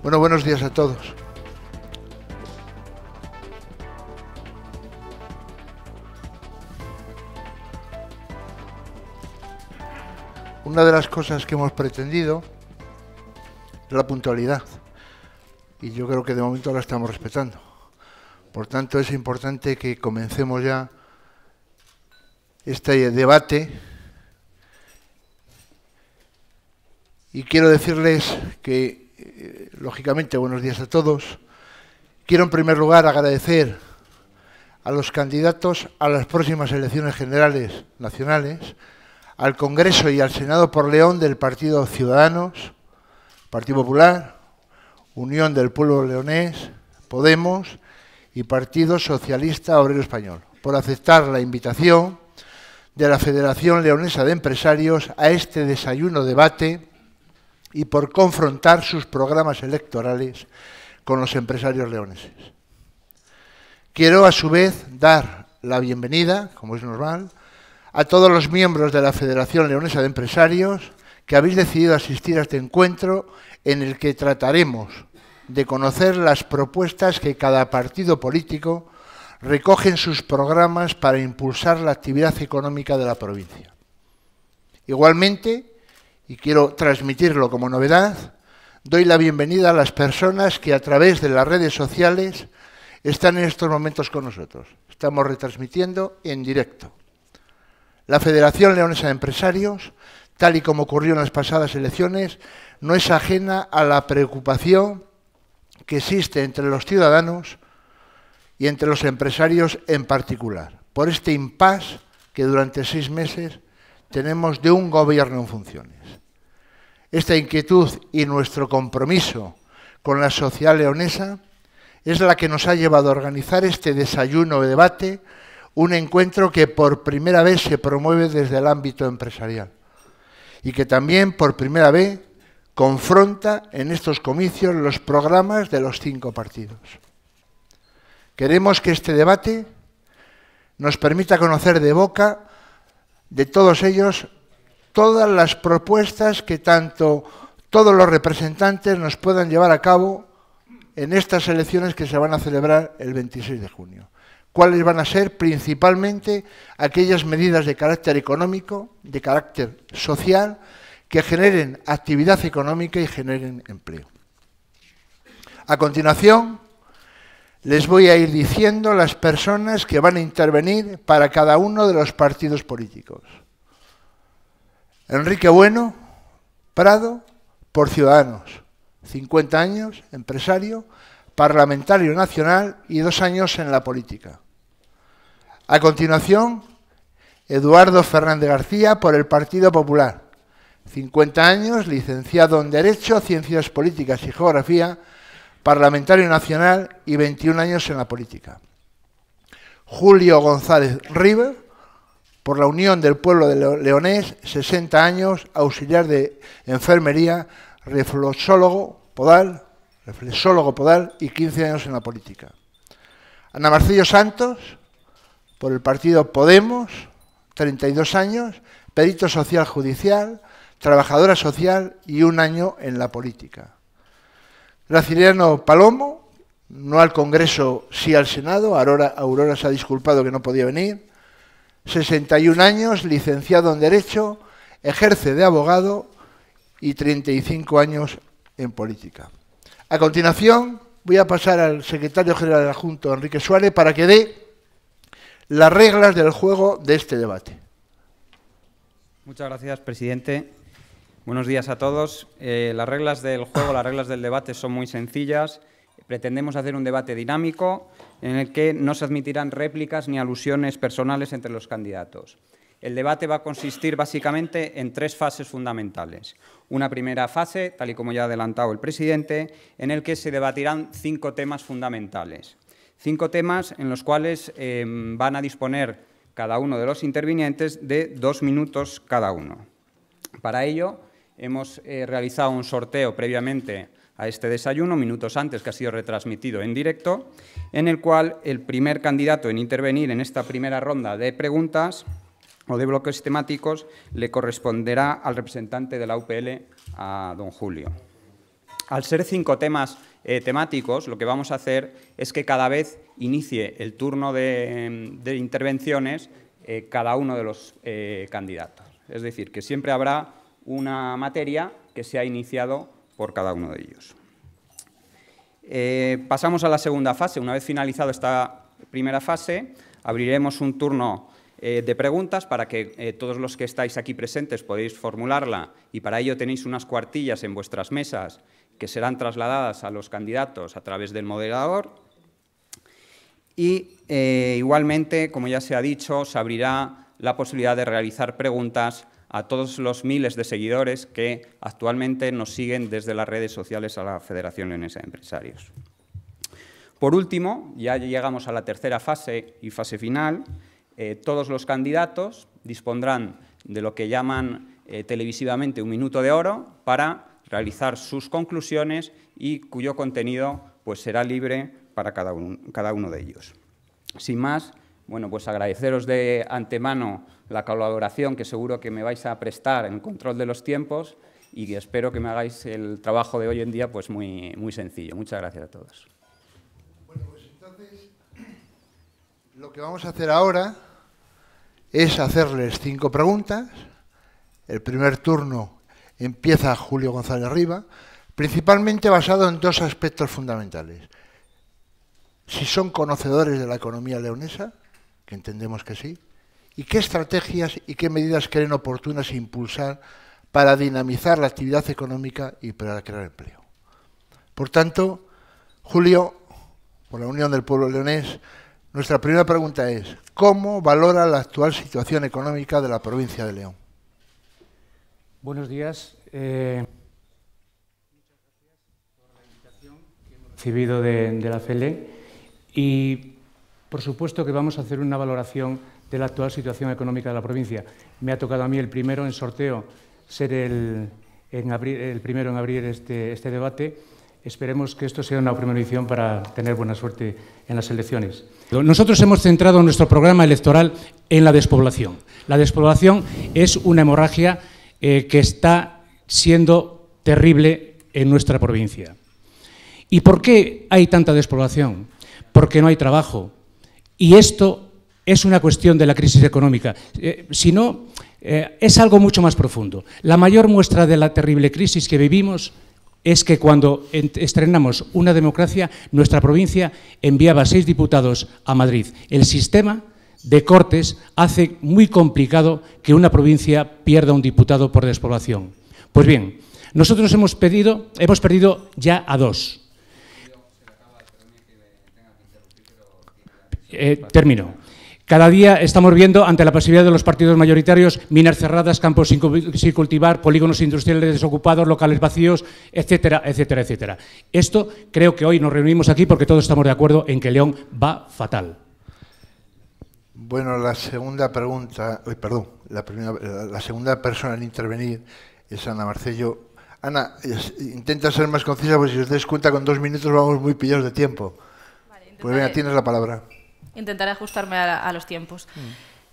Bueno, buenos días a todos. Una de las cosas que hemos pretendido es la puntualidad, y yo creo que de momento la estamos respetando. Por tanto, es importante que comencemos ya este debate, y quiero decirles que, lógicamente, buenos días a todos. Quiero en primer lugar agradecer a los candidatos a las próximas elecciones generales nacionales, al Congreso y al Senado por León del Partido Ciudadanos, Partido Popular, Unión del Pueblo Leonés, Podemos y Partido Socialista Obrero Español, por aceptar la invitación de la Federación Leonesa de Empresarios a este desayuno-debate y por confrontar sus programas electorales con los empresarios leoneses. Quiero, a su vez, dar la bienvenida, como es normal, a todos los miembros de la Federación Leonesa de Empresarios que habéis decidido asistir a este encuentro en el que trataremos de conocer las propuestas que cada partido político recoge en sus programas para impulsar la actividad económica de la provincia. Igualmente, y quiero transmitirlo como novedad, doy la bienvenida a las personas que a través de las redes sociales están en estos momentos con nosotros. Estamos retransmitiendo en directo. La Federación Leonesa de Empresarios, tal y como ocurrió en las pasadas elecciones, no es ajena a la preocupación que existe entre los ciudadanos y entre los empresarios en particular, por este impasse que durante 6 meses tenemos de un gobierno en funciones. Esta inquietud y nuestro compromiso con la sociedad leonesa es la que nos ha llevado a organizar este desayuno de debate, un encuentro que por primera vez se promueve desde el ámbito empresarial y que también por primera vez confronta en estos comicios los programas de los 5 partidos. Queremos que este debate nos permita conocer de boca de todos ellos todas las propuestas que tanto todos los representantes nos puedan llevar a cabo en estas elecciones que se van a celebrar el 26 de junio. ¿Cuáles van a ser principalmente aquellas medidas de carácter económico, de carácter social, que generen actividad económica y generen empleo? A continuación, les voy a ir diciendo las personas que van a intervenir para cada uno de los partidos políticos. Enrique Bueno Prado, por Ciudadanos, 50 años, empresario, parlamentario nacional y 2 años en la política. A continuación, Eduardo Fernández García, por el Partido Popular, 50 años, licenciado en Derecho, Ciencias Políticas y Geografía, parlamentario nacional y 21 años en la política. Julio González River, por la Unión del Pueblo de Leonés, 60 años, auxiliar de enfermería, reflexólogo podal y 15 años en la política. Ana Marcillo Santos, por el partido Podemos, 32 años, perito social judicial, trabajadora social y 1 año en la política. Graciliano Palomo, no al Congreso, sí al Senado. Aurora se ha disculpado que no podía venir. 61 años, licenciado en Derecho, ejerce de abogado y 35 años en política. A continuación, voy a pasar al secretario general adjunto, Enrique Suárez, para que dé las reglas del juego de este debate. Muchas gracias, presidente. Buenos días a todos. Las reglas del juego, las reglas del debate son muy sencillas. Pretendemos hacer un debate dinámico en el que no se admitirán réplicas ni alusiones personales entre los candidatos. El debate va a consistir básicamente en 3 fases fundamentales. Una primera fase, tal y como ya ha adelantado el presidente, en el que se debatirán 5 temas fundamentales. 5 temas en los cuales van a disponer cada uno de los intervinientes de 2 minutos cada uno. Para ello, hemos realizado un sorteo previamente a este desayuno, minutos antes, que ha sido retransmitido en directo, en el cual el primer candidato en intervenir en esta primera ronda de preguntas o de bloques temáticos le corresponderá al representante de la UPL, a don Julio. Al ser 5 temas temáticos, lo que vamos a hacer es que cada vez inicie el turno de intervenciones cada uno de los candidatos. Es decir, que siempre habrá una materia que se ha iniciado por cada uno de ellos. Pasamos a la segunda fase. Una vez finalizado esta primera fase, abriremos un turno de preguntas para que todos los que estáis aquí presentes podéis formularla, y para ello tenéis unas cuartillas en vuestras mesas que serán trasladadas a los candidatos a través del moderador. Y igualmente, como ya se ha dicho, se abrirá la posibilidad de realizar preguntas a todos los miles de seguidores que actualmente nos siguen desde las redes sociales a la Federación Leonesa de Empresarios. Por último, ya llegamos a la tercera fase y fase final. Todos los candidatos dispondrán de lo que llaman televisivamente un minuto de oro para realizar sus conclusiones y cuyo contenido pues, será libre para cada uno de ellos. Sin más, bueno, pues agradeceros de antemano la colaboración que seguro que me vais a prestar en el control de los tiempos, y espero que me hagáis el trabajo de hoy en día pues muy sencillo. Muchas gracias a todos. Bueno, pues entonces lo que vamos a hacer ahora es hacerles 5 preguntas. El primer turno empieza Julio González Riva, principalmente basado en 2 aspectos fundamentales. Si son conocedores de la economía leonesa, que entendemos que sí, y qué estrategias y qué medidas creen oportunas impulsar para dinamizar la actividad económica y para crear empleo. Por tanto, Julio, por la Unión del Pueblo Leonés, nuestra primera pregunta es: ¿cómo valora la actual situación económica de la provincia de León? Buenos días. Muchas gracias por la invitación que hemos recibido de la FELE, y por supuesto que vamos a hacer una valoración de la actual situación económica de la provincia. Me ha tocado a mí el primero en sorteo ser el primero en abrir este debate. Esperemos que esto sea una primera edición para tener buena suerte en las elecciones. Nosotros hemos centrado nuestro programa electoral en la despoblación. La despoblación es una hemorragia que está siendo terrible en nuestra provincia. ¿Y por qué hay tanta despoblación? Porque no hay trabajo. Y esto es una cuestión de la crisis económica. Si no, es algo mucho más profundo. La mayor muestra de la terrible crisis que vivimos es que cuando estrenamos una democracia, nuestra provincia enviaba 6 diputados a Madrid. El sistema de cortes hace muy complicado que una provincia pierda un diputado por despoblación. Pues bien, nosotros hemos perdido ya a 2. Termino. Cada día estamos viendo, ante la pasividad de los partidos mayoritarios, minas cerradas, campos sin cultivar, polígonos industriales desocupados, locales vacíos, etcétera, etcétera, etcétera. Esto creo que hoy nos reunimos aquí porque todos estamos de acuerdo en que León va fatal. Bueno, la segunda pregunta, la segunda persona en intervenir es Ana Marcello. Ana, intenta ser más concisa, porque si os dais cuenta con 2 minutos vamos muy pillados de tiempo. Vale, pues venga, tienes la palabra. Intentaré ajustarme a los tiempos.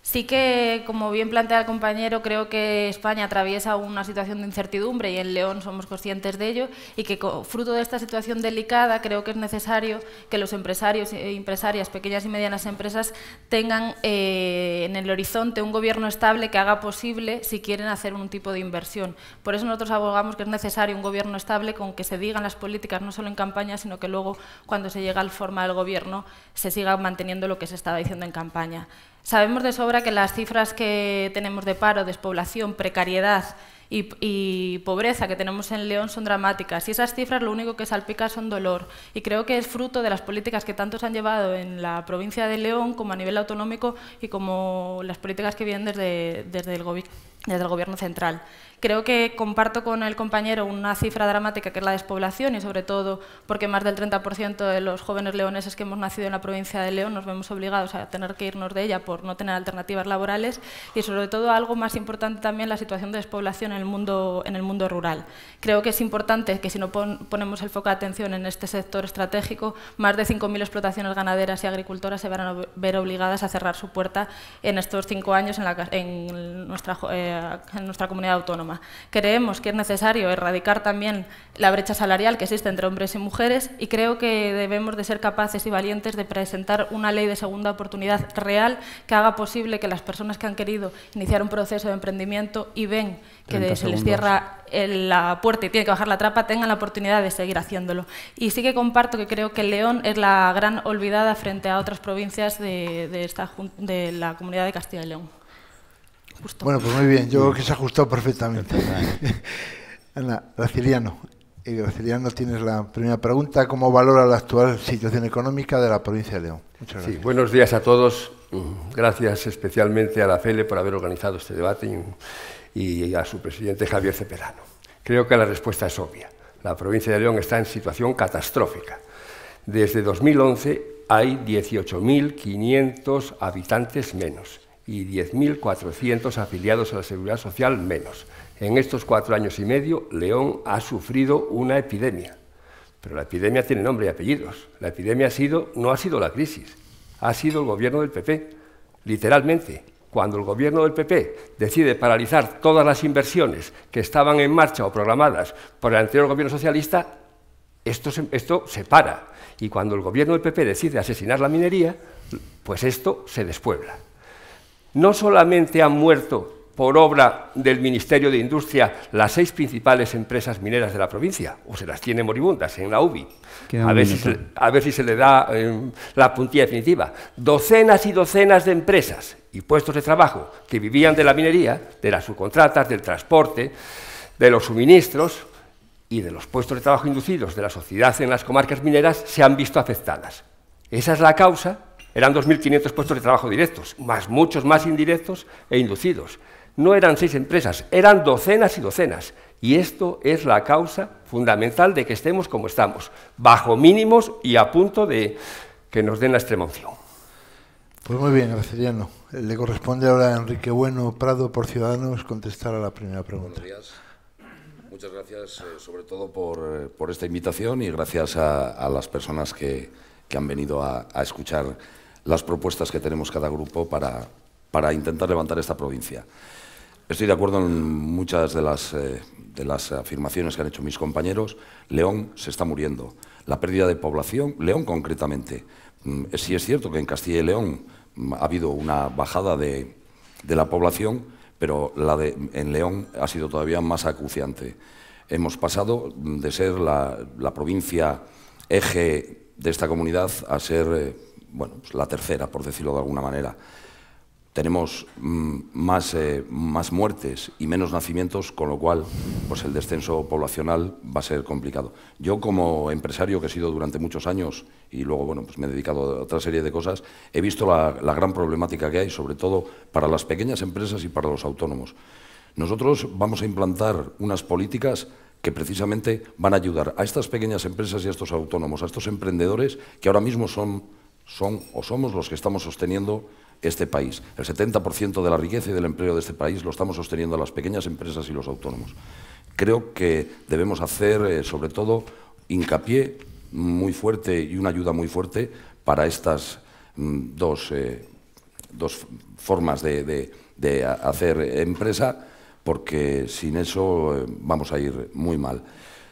Sí que, como bien plantea el compañero, creo que España atraviesa una situación de incertidumbre y en León somos conscientes de ello, y que fruto de esta situación delicada creo que es necesario que los empresarios e empresarias, pequeñas y medianas empresas, tengan en el horizonte un gobierno estable que haga posible si quieren hacer un tipo de inversión. Por eso nosotros abogamos que es necesario un gobierno estable con que se digan las políticas no solo en campaña, sino que luego, cuando se llega al forma del gobierno, se siga manteniendo lo que se estaba diciendo en campaña. Sabemos de sobra que las cifras que tenemos de paro, despoblación, precariedad y pobreza que tenemos en León son dramáticas, y esas cifras lo único que salpica son dolor, y creo que es fruto de las políticas que tanto se han llevado en la provincia de León como a nivel autonómico y como las políticas que vienen desde el gobierno central. Creo que comparto con el compañero una cifra dramática que es la despoblación, y sobre todo porque más del 30% de los jóvenes leoneses que hemos nacido en la provincia de León nos vemos obligados a tener que irnos de ella por no tener alternativas laborales, y sobre todo, algo más importante también, la situación de despoblación en el mundo rural. Creo que es importante que, si no ponemos el foco de atención en este sector estratégico, más de 5.000 explotaciones ganaderas y agricultoras se van a ver obligadas a cerrar su puerta en estos 5 años en nuestra nuestra comunidad autónoma. Creemos que es necesario erradicar también la brecha salarial que existe entre hombres y mujeres y creo que debemos de ser capaces y valientes de presentar una ley de segunda oportunidad real que haga posible que las personas que han querido iniciar un proceso de emprendimiento y ven que se les cierra la puerta y tienen que bajar la trapa, tengan la oportunidad de seguir haciéndolo. Y sí que comparto que creo que León es la gran olvidada frente a otras provincias de la Comunidad de Castilla y León. Justo. Bueno, pues muy bien, yo creo que se ha ajustado perfectamente. Ana, Graciliano. Graciliano, tienes la primera pregunta. ¿Cómo valora la actual situación económica de la provincia de León? Muchas gracias. Sí, buenos días a todos. Gracias especialmente a la FELE por haber organizado este debate y a su presidente Javier Cepedano. Creo que la respuesta es obvia. La provincia de León está en situación catastrófica. Desde 2011 hay 18.500 habitantes menos y 10.400 afiliados a la Seguridad Social menos. En estos 4 años y medio, León ha sufrido una epidemia. Pero la epidemia tiene nombre y apellidos. La epidemia no ha sido la crisis, ha sido el gobierno del PP, literalmente. Cuando el gobierno del PP decide paralizar todas las inversiones que estaban en marcha o programadas por el anterior gobierno socialista, esto se para. Y cuando el gobierno del PP decide asesinar la minería, pues esto se despuebla. No solamente han muerto por obra del Ministerio de Industria las 6 principales empresas mineras de la provincia, o se las tiene moribundas en la UBI, a ver si se le da la puntilla definitiva. Docenas y docenas de empresas y puestos de trabajo que vivían de la minería, de las subcontratas, del transporte, de los suministros y de los puestos de trabajo inducidos de la sociedad en las comarcas mineras se han visto afectadas. Esa es la causa. Eran 2.500 puestos de trabajo directos, más muchos más indirectos e inducidos. No eran 6 empresas, eran docenas y docenas. Y esto es la causa fundamental de que estemos como estamos, bajo mínimos y a punto de que nos den la extrema unción. Pues muy bien, Graciliano. Le corresponde ahora a Enrique Bueno Prado, por Ciudadanos, contestar a la primera pregunta. Buenos días. Muchas gracias, sobre todo por esta invitación y gracias a las personas que han venido a escuchar las propuestas que tenemos cada grupo para intentar levantar esta provincia. Estoy de acuerdo en muchas de las afirmaciones que han hecho mis compañeros. León se está muriendo. La pérdida de población, León concretamente. Sí es cierto que en Castilla y León ha habido una bajada de la población, pero en León ha sido todavía más acuciante. Hemos pasado de ser la provincia eje de esta comunidad a ser bueno, pues la tercera, por decirlo de alguna manera. Tenemos más muertes y menos nacimientos, con lo cual pues el descenso poblacional va a ser complicado. Yo, como empresario que he sido durante muchos años y luego bueno, pues me he dedicado a otra serie de cosas, he visto la gran problemática que hay, sobre todo para las pequeñas empresas y para los autónomos. Nosotros vamos a implantar unas políticas que precisamente van a ayudar a estas pequeñas empresas y a estos autónomos, a estos emprendedores que ahora mismo somos los que estamos sosteniendo este país. El 70% de la riqueza y del empleo de este país lo estamos sosteniendo las pequeñas empresas y los autónomos. Creo que debemos hacer, sobre todo, hincapié muy fuerte y una ayuda muy fuerte para estas dos formas de hacer empresa, porque sin eso vamos a ir muy mal.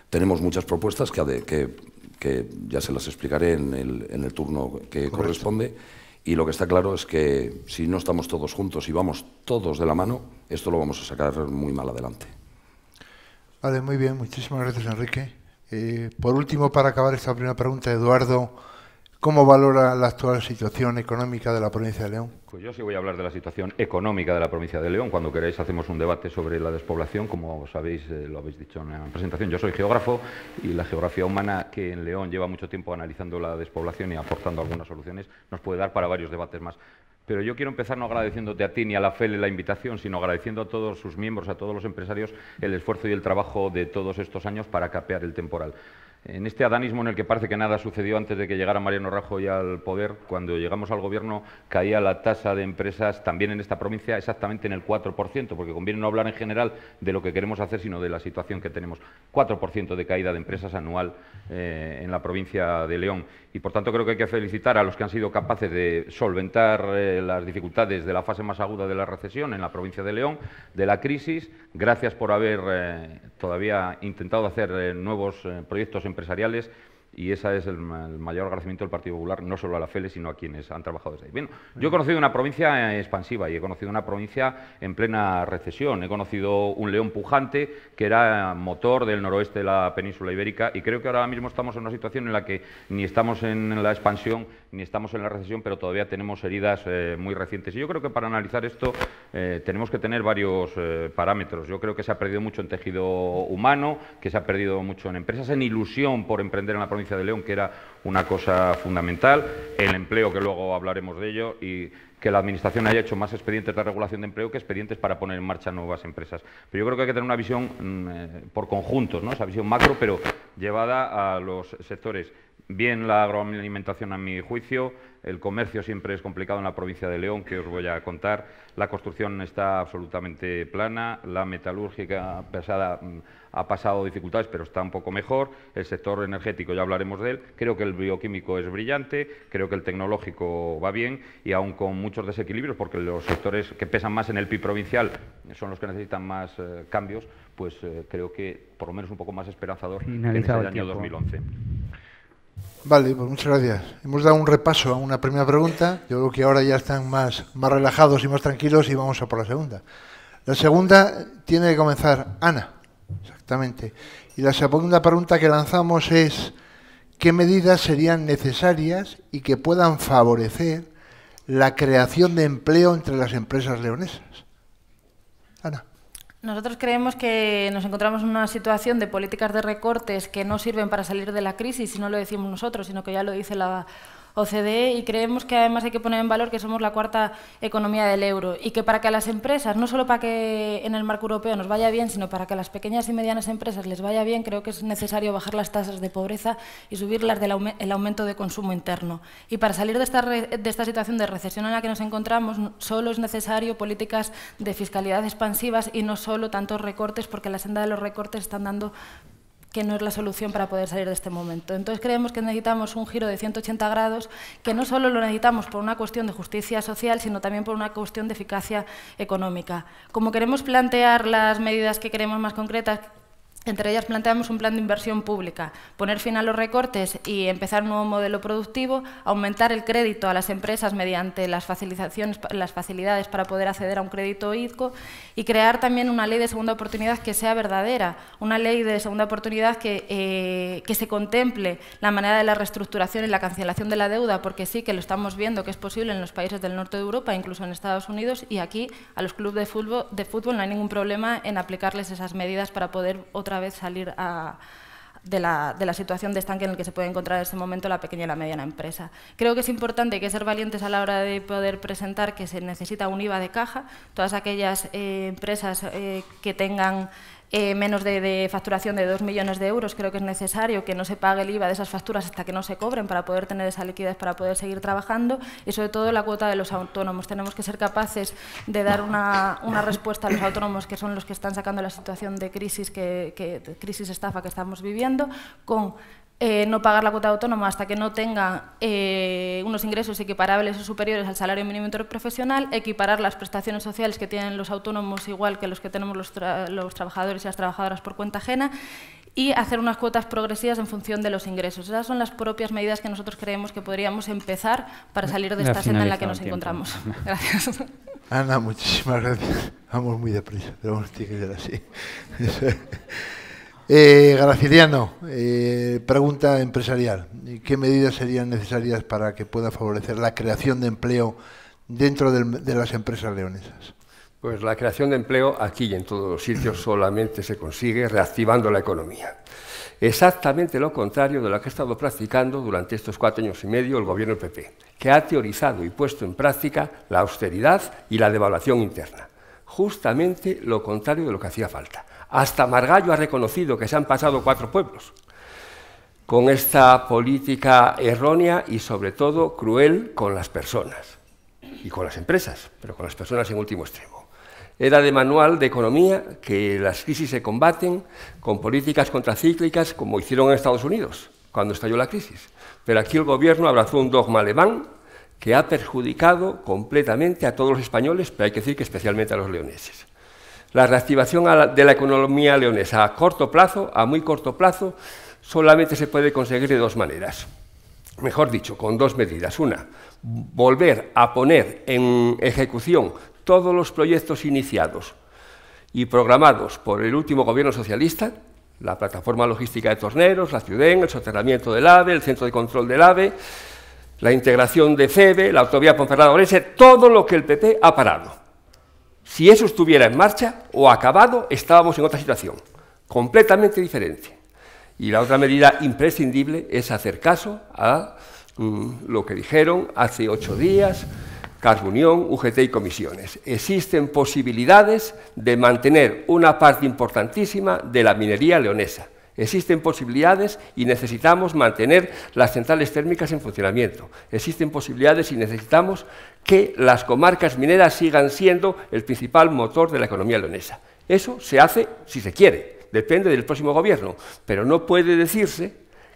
Tenemos muchas propuestas que ya se las explicaré en el turno que corresponde. Y lo que está claro es que si no estamos todos juntos y vamos todos de la mano, esto lo vamos a sacar muy mal adelante. Vale, muy bien. Muchísimas gracias, Enrique. Por último, para acabar esta primera pregunta, Eduardo, ¿cómo valora la actual situación económica de la provincia de León? Pues yo sí voy a hablar de la situación económica de la provincia de León. Cuando queráis hacemos un debate sobre la despoblación, como sabéis, lo habéis dicho en la presentación. Yo soy geógrafo y la geografía humana, que en León lleva mucho tiempo analizando la despoblación y aportando algunas soluciones, nos puede dar para varios debates más. Pero yo quiero empezar no agradeciéndote a ti ni a la FELE la invitación, sino agradeciendo a todos sus miembros, a todos los empresarios, el esfuerzo y el trabajo de todos estos años para capear el temporal. En este adanismo en el que parece que nada sucedió antes de que llegara Mariano Rajoy al poder, cuando llegamos al gobierno caía la tasa de empresas también en esta provincia exactamente en el 4%, porque conviene no hablar en general de lo que queremos hacer, sino de la situación que tenemos. 4% de caída de empresas anual en la provincia de León. Y por tanto creo que hay que felicitar a los que han sido capaces de solventar las dificultades de la fase más aguda de la recesión en la provincia de León, de la crisis. Gracias por haber todavía intentado hacer nuevos proyectos empresariales, y ese es el mayor agradecimiento del Partido Popular, no solo a la FELE, sino a quienes han trabajado desde ahí. Bien, yo he conocido una provincia expansiva y he conocido una provincia en plena recesión. He conocido un León pujante que era motor del noroeste de la península ibérica, y creo que ahora mismo estamos en una situación en la que ni estamos en la expansión ni estamos en la recesión, pero todavía tenemos heridas muy recientes. Y yo creo que para analizar esto tenemos que tener varios parámetros. Yo creo que se ha perdido mucho en tejido humano, que se ha perdido mucho en empresas, en ilusión por emprender en la provincia de León, que era una cosa fundamental, el empleo, que luego hablaremos de ello, y que la Administración haya hecho más expedientes de regulación de empleo que expedientes para poner en marcha nuevas empresas. Pero yo creo que hay que tener una visión por conjuntos, ¿no? Esa visión macro, pero llevada a los sectores. Bien la agroalimentación, a mi juicio, el comercio siempre es complicado en la provincia de León, que os voy a contar, la construcción está absolutamente plana, la metalúrgica pesada ha pasado dificultades, pero está un poco mejor, el sector energético ya hablaremos de él, creo que el bioquímico es brillante, creo que el tecnológico va bien, y aún con muchos desequilibrios, porque los sectores que pesan más en el PIB provincial son los que necesitan más cambios, pues creo que por lo menos un poco más esperanzador que en este año 2011. Vale, pues muchas gracias. Hemos dado un repaso a una primera pregunta. Yo creo que ahora ya están más relajados y más tranquilos y vamos a por la segunda. La segunda tiene que comenzar Ana, exactamente. Y la segunda pregunta que lanzamos es: ¿qué medidas serían necesarias y que puedan favorecer la creación de empleo entre las empresas leonesas? Ana. Nosotros creemos que nos encontramos en una situación de políticas de recortes que no sirven para salir de la crisis, y no lo decimos nosotros, sino que ya lo dice la OCDE, y creemos que además hay que poner en valor que somos la cuarta economía del euro, y que para que a las empresas, no solo para que en el marco europeo nos vaya bien, sino para que a las pequeñas y medianas empresas les vaya bien, creo que es necesario bajar las tasas de pobreza y subirlas del aumento de consumo interno. Y para salir de esta situación de recesión en la que nos encontramos, solo es necesario políticas de fiscalidad expansivas y no solo tantos recortes, porque la senda de los recortes están dando que no es la solución para poder salir de este momento. Entonces creemos que necesitamos un giro de 180 grados, que no solo lo necesitamos por una cuestión de justicia social, sino también por una cuestión de eficacia económica. Como queremos plantear las medidas que queremos más concretas, entre ellas planteamos un plan de inversión pública, poner fin a los recortes y empezar un nuevo modelo productivo, aumentar el crédito a las empresas mediante las facilidades para poder acceder a un crédito ICO, y crear también una ley de segunda oportunidad que sea verdadera, una ley de segunda oportunidad que se contemple la manera de la reestructuración y la cancelación de la deuda, porque sí que lo estamos viendo que es posible en los países del norte de Europa, incluso en Estados Unidos, y aquí a los clubes de fútbol no hay ningún problema en aplicarles esas medidas para poder otra vez salir de la situación de estanque en el que se puede encontrar en este momento la pequeña y la mediana empresa. Creo que es importante, hay que ser valientes a la hora de poder presentar que se necesita un IVA de caja. Todas aquellas empresas que tengan menos de facturación de 2 millones de euros, creo que es necesario que no se pague el IVA de esas facturas hasta que no se cobren, para poder tener esa liquidez para poder seguir trabajando, y sobre todo la cuota de los autónomos. Tenemos que ser capaces de dar una respuesta a los autónomos, que son los que están sacando la situación de crisis, crisis estafa que estamos viviendo, con no pagar la cuota autónoma hasta que no tengan unos ingresos equiparables o superiores al salario mínimo interprofesional, equiparar las prestaciones sociales que tienen los autónomos igual que los que tenemos los trabajadores y las trabajadoras por cuenta ajena, y hacer unas cuotas progresivas en función de los ingresos. Esas son las propias medidas que nosotros creemos que podríamos empezar para salir de esta senda en la que nos encontramos. Gracias. Ana, muchísimas gracias. Vamos muy deprisa, pero bueno, tiene que ser así. Graciliano, pregunta empresarial. ¿Qué medidas serían necesarias para que pueda favorecer la creación de empleo dentro de las empresas leonesas? Pues la creación de empleo aquí y en todos los sitios solamente se consigue reactivando la economía. Exactamente lo contrario de lo que ha estado practicando durante estos 4 años y medio el gobierno del PP, que ha teorizado y puesto en práctica la austeridad y la devaluación interna. Justamente lo contrario de lo que hacía falta. Hasta Margallo ha reconocido que se han pasado 4 pueblos. con esta política errónea y, sobre todo, cruel con las personas y con las empresas, pero con las personas en último extremo. Era de manual de economía que las crisis se combaten con políticas contracíclicas como hicieron en Estados Unidos cuando estalló la crisis. Pero aquí el Gobierno abrazó un dogma alemán que ha perjudicado completamente a todos los españoles, pero hay que decir que especialmente a los leoneses. La reactivación de la economía leonesa a corto plazo, a muy corto plazo, solamente se puede conseguir de dos maneras. Mejor dicho, con dos medidas. Una, volver a poner en ejecución todos los proyectos iniciados y programados por el último gobierno socialista, la plataforma logística de Torneros, la Ciudén, el soterramiento del AVE, el centro de control del AVE, la integración de FEBE, la autovía Ponferrada-Orense, todo lo que el PP ha parado. Si eso estuviera en marcha o acabado, estábamos en otra situación, completamente diferente. Y la otra medida imprescindible es hacer caso a lo que dijeron hace 8 días, Carbunión, UGT y comisiones. Existen posibilidades de mantener una parte importantísima de la minería leonesa. Existen posibilidades y necesitamos mantener las centrales térmicas en funcionamiento. Existen posibilidades y necesitamos que las comarcas mineras sigan siendo el principal motor de la economía leonesa. Eso se hace si se quiere, depende del próximo gobierno, pero no puede decirse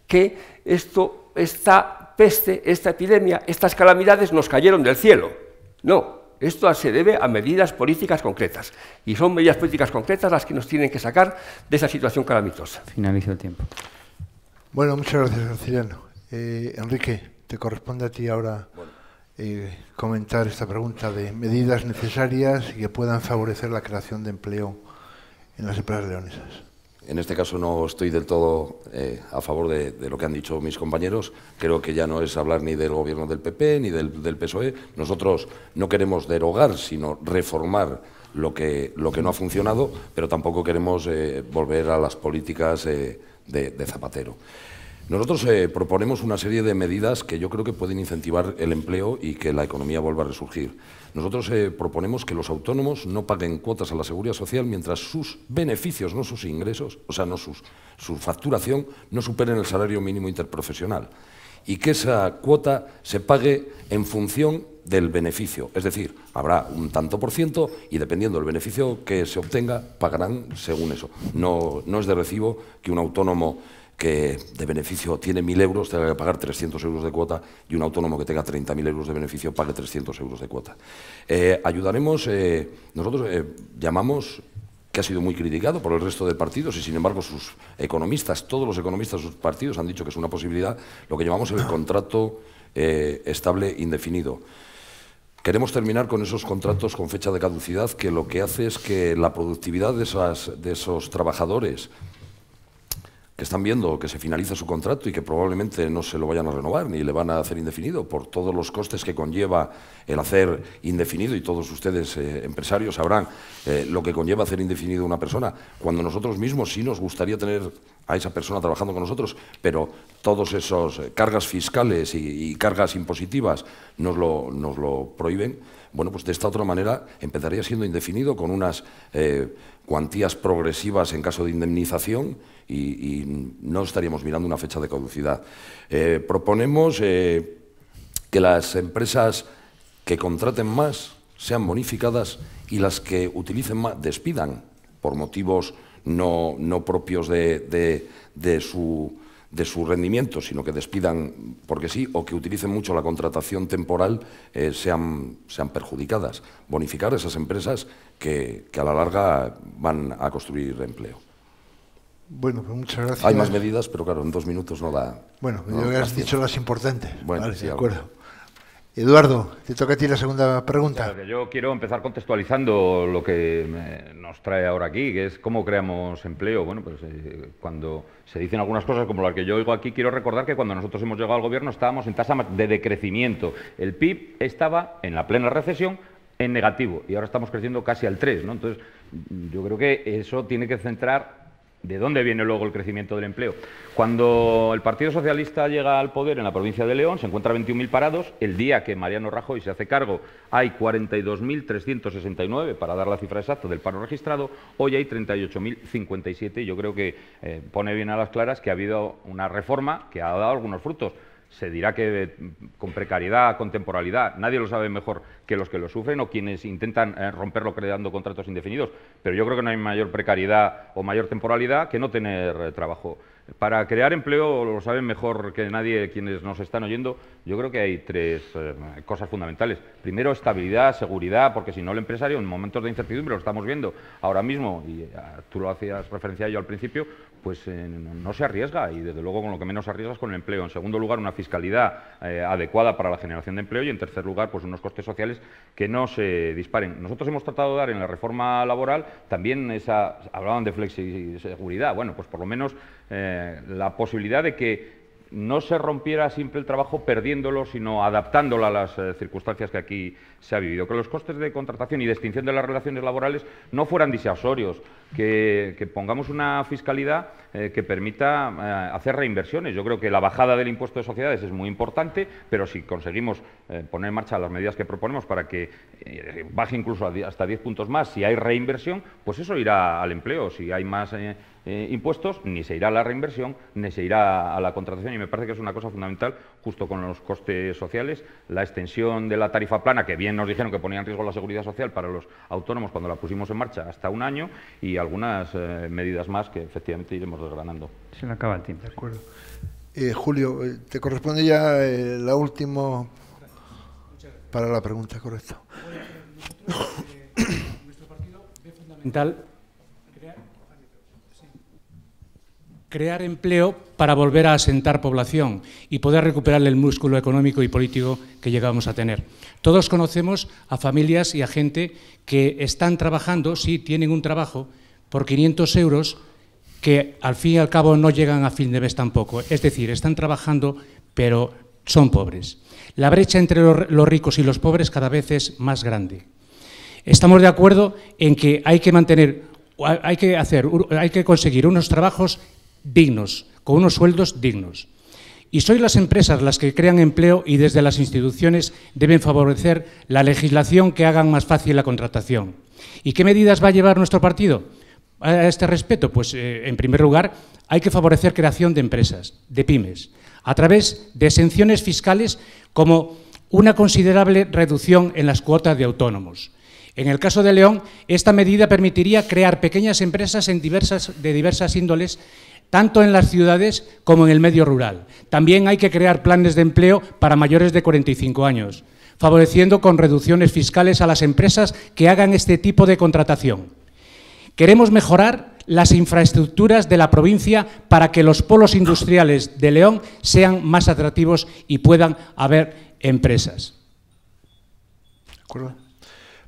que esta peste, esta epidemia, estas calamidades nos cayeron del cielo. No, esto se debe a medidas políticas concretas. Y son medidas políticas concretas las que nos tienen que sacar de esa situación calamitosa. Finaliza el tiempo. Bueno, muchas gracias, Cancillano. Enrique, te corresponde a ti ahora comentar esta pregunta de medidas necesarias y que puedan favorecer la creación de empleo en las empresas leonesas. En este caso no estoy del todo a favor de lo que han dicho mis compañeros. Creo que ya no es hablar ni del gobierno del PP ni del PSOE. Nosotros no queremos derogar, sino reformar lo que no ha funcionado, pero tampoco queremos volver a las políticas de Zapatero. Nosotros proponemos una serie de medidas que yo creo que pueden incentivar el empleo y que la economía vuelva a resurgir. Nosotros proponemos que los autónomos no paguen cuotas a la Seguridad Social mientras sus beneficios, no sus ingresos, o sea, no su facturación, no superen el salario mínimo interprofesional. Y que esa cuota se pague en función del beneficio. Es decir, habrá un tanto por ciento y dependiendo del beneficio que se obtenga, pagarán según eso. No es de recibo que un autónomo que de beneficio tiene 1.000 euros, tenga que pagar 300 euros de cuota y un autónomo que tenga 30.000 euros de beneficio pague 300 euros de cuota. Ayudaremos, nosotros llamamos, que ha sido muy criticado por el resto de partidos y sin embargo sus economistas, todos los economistas de sus partidos han dicho que es una posibilidad, lo que llamamos el contrato estable indefinido. Queremos terminar con esos contratos con fecha de caducidad que lo que hace es que la productividad de esos trabajadores que están viendo que se finaliza su contrato y que probablemente no se lo vayan a renovar ni le van a hacer indefinido por todos los costes que conlleva el hacer indefinido, y todos ustedes empresarios sabrán lo que conlleva hacer indefinido una persona, cuando nosotros mismos sí nos gustaría tener a esa persona trabajando con nosotros, pero todos esos cargas fiscales y cargas impositivas nos lo prohíben. Bueno, pues de esta otra manera empezaría siendo indefinido con unas cuantías progresivas en caso de indemnización y no estaríamos mirando una fecha de caducidad. Proponemos que las empresas que contraten más sean bonificadas y las que utilicen más despidan por motivos no propios de su rendimiento, sino que despidan porque sí, o que utilicen mucho la contratación temporal, sean perjudicadas. Bonificar esas empresas que a la larga van a construir empleo. Bueno, pues muchas gracias. Hay más medidas, pero claro, en 2 minutos no da. Bueno, yo ya has dicho las importantes. Bueno, vale, sí, de acuerdo. Eduardo, te toca a ti la segunda pregunta. Claro, que yo quiero empezar contextualizando lo que nos trae ahora aquí, que es cómo creamos empleo. Bueno, pues cuando se dicen algunas cosas como las que yo oigo aquí, quiero recordar que cuando nosotros hemos llegado al gobierno estábamos en tasa de decrecimiento. El PIB estaba en la plena recesión en negativo y ahora estamos creciendo casi al 3, ¿no? Entonces, yo creo que eso tiene que centrar ¿De dónde viene luego el crecimiento del empleo? Cuando el Partido Socialista llega al poder en la provincia de León, se encuentra 21.000 parados. El día que Mariano Rajoy se hace cargo, hay 42.369, para dar la cifra exacta del paro registrado. Hoy hay 38.057 y yo creo que pone bien a las claras que ha habido una reforma que ha dado algunos frutos. Se dirá que con precariedad, con temporalidad, nadie lo sabe mejor que los que lo sufren o quienes intentan romperlo creando contratos indefinidos, pero yo creo que no hay mayor precariedad o mayor temporalidad que no tener trabajo. Para crear empleo, lo saben mejor que nadie quienes nos están oyendo, yo creo que hay tres cosas fundamentales. Primero, estabilidad, seguridad, porque si no el empresario en momentos de incertidumbre, lo estamos viendo ahora mismo, y tú lo hacías referencia a ello al principio, pues no se arriesga, y desde luego con lo que menos arriesgas con el empleo. En segundo lugar, una fiscalidad adecuada para la generación de empleo, y en tercer lugar, pues unos costes sociales que no se disparen. Nosotros hemos tratado de dar en la reforma laboral también hablaban de flexiseguridad, bueno, pues por lo menos la posibilidad de que no se rompiera siempre el trabajo perdiéndolo, sino adaptándolo a las circunstancias que aquí se ha vivido. Que los costes de contratación y de extinción de las relaciones laborales no fueran disuasorios, que pongamos una fiscalidad que permita hacer reinversiones. Yo creo que la bajada del impuesto de sociedades es muy importante, pero si conseguimos poner en marcha las medidas que proponemos para que baje incluso hasta 10 puntos más, si hay reinversión, pues eso irá al empleo. Si hay más impuestos, ni se irá a la reinversión, ni se irá a la contratación, y me parece que es una cosa fundamental, justo con los costes sociales, la extensión de la tarifa plana, que bien nos dijeron que ponía en riesgo la seguridad social para los autónomos cuando la pusimos en marcha, hasta un año, y algunas medidas más que efectivamente iremos desgranando. Se le acaba el tiempo. De acuerdo. Julio, te corresponde ya la última para la pregunta, correcto. Nuestro partido ve fundamental crear empleo para volver a asentar población y poder recuperar el músculo económico y político que llegamos a tener. Todos conocemos a familias y a gente que están trabajando, sí, tienen un trabajo, por 500 euros, que al fin y al cabo no llegan a fin de mes tampoco. Es decir, están trabajando, pero son pobres. La brecha entre los ricos y los pobres cada vez es más grande. Estamos de acuerdo en que hay que conseguir unos trabajos dignos, con unos sueldos dignos. Y son las empresas las que crean empleo y desde las instituciones deben favorecer la legislación que hagan más fácil la contratación. ¿Y qué medidas va a llevar nuestro partido a este respecto? Pues, en primer lugar, hay que favorecer creación de empresas, de pymes, a través de exenciones fiscales como una considerable reducción en las cuotas de autónomos. En el caso de León, esta medida permitiría crear pequeñas empresas de diversas índoles, tanto en las ciudades como en el medio rural. También hay que crear planes de empleo para mayores de 45 años, favoreciendo con reducciones fiscales a las empresas que hagan este tipo de contratación. Queremos mejorar las infraestructuras de la provincia para que los polos industriales de León sean más atractivos y puedan haber empresas. De acuerdo.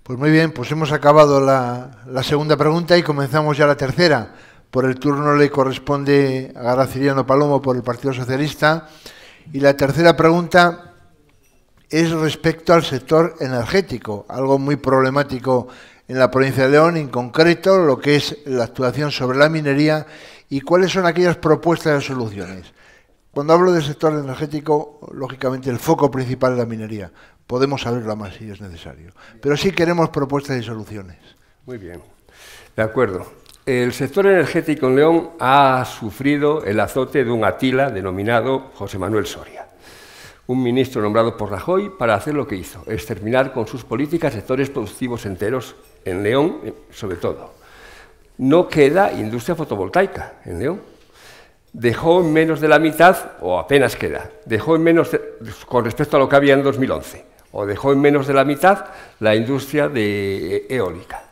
Pues muy bien, pues hemos acabado la segunda pregunta y comenzamos ya la tercera. Por el turno le corresponde a Garaciliano Palomo por el Partido Socialista. Y la tercera pregunta es respecto al sector energético, algo muy problemático en la provincia de León, en concreto lo que es la actuación sobre la minería y cuáles son aquellas propuestas de soluciones. Cuando hablo del sector energético, lógicamente el foco principal es la minería. Podemos abrirla más si es necesario, pero sí queremos propuestas y soluciones. Muy bien, de acuerdo. El sector energético en León ha sufrido el azote de un Atila denominado José Manuel Soria, un ministro nombrado por Rajoy para hacer lo que hizo, exterminar con sus políticas sectores productivos enteros en León, sobre todo. No queda industria fotovoltaica en León. Dejó en menos de la mitad, o apenas queda, dejó en menos con respecto a lo que había en 2011, o dejó en menos de la mitad la industria de eólica.